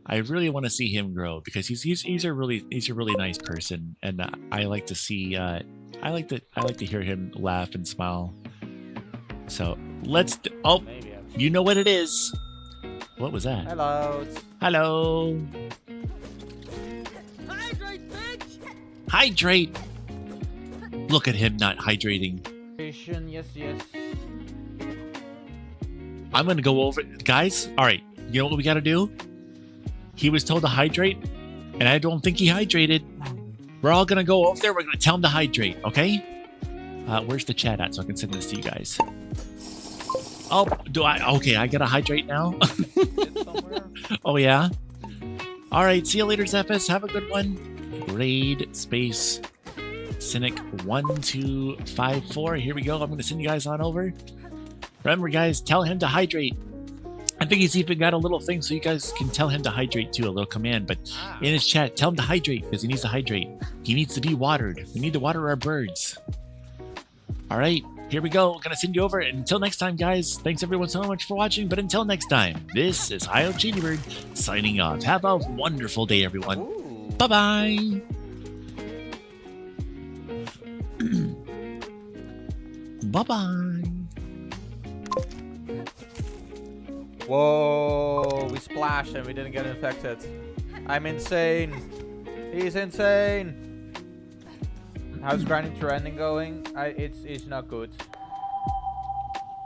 I really want to see him grow because he's a really nice person, and I like to see I like to hear him laugh and smile. So let's oh, you know what it is. What was that? Hello. Hello. Hydrate, bitch! Hydrate. Look at him not hydrating. Yes, yes. I'm gonna go over guys. All right, you know what we gotta do? He was told to hydrate, and I don't think he hydrated. We're all gonna go over there. We're gonna tell him to hydrate, okay? Where's the chat at so I can send this to you guys? Oh, do I? Okay, I gotta hydrate now. Oh yeah. All right, see you later, Zephys. Have a good one. Grade space Cynic 1254. Here we go. I'm gonna send you guys on over. Remember, guys, tell him to hydrate. I think he's even got a little thing so you guys can tell him to hydrate too, a little command. But in his chat, tell him to hydrate because he needs to hydrate. He needs to be watered. We need to water our birds. All right, here we go. I'm going to send you over. Until next time, guys, thanks everyone so much for watching. But until next time, this is Hi-Yo Cheetybird signing off. Have a wonderful day, everyone. Bye-bye. Bye-bye. Whoa, we splashed and we didn't get infected. I'm insane. He's insane. How's grinding to ending going? It's not good.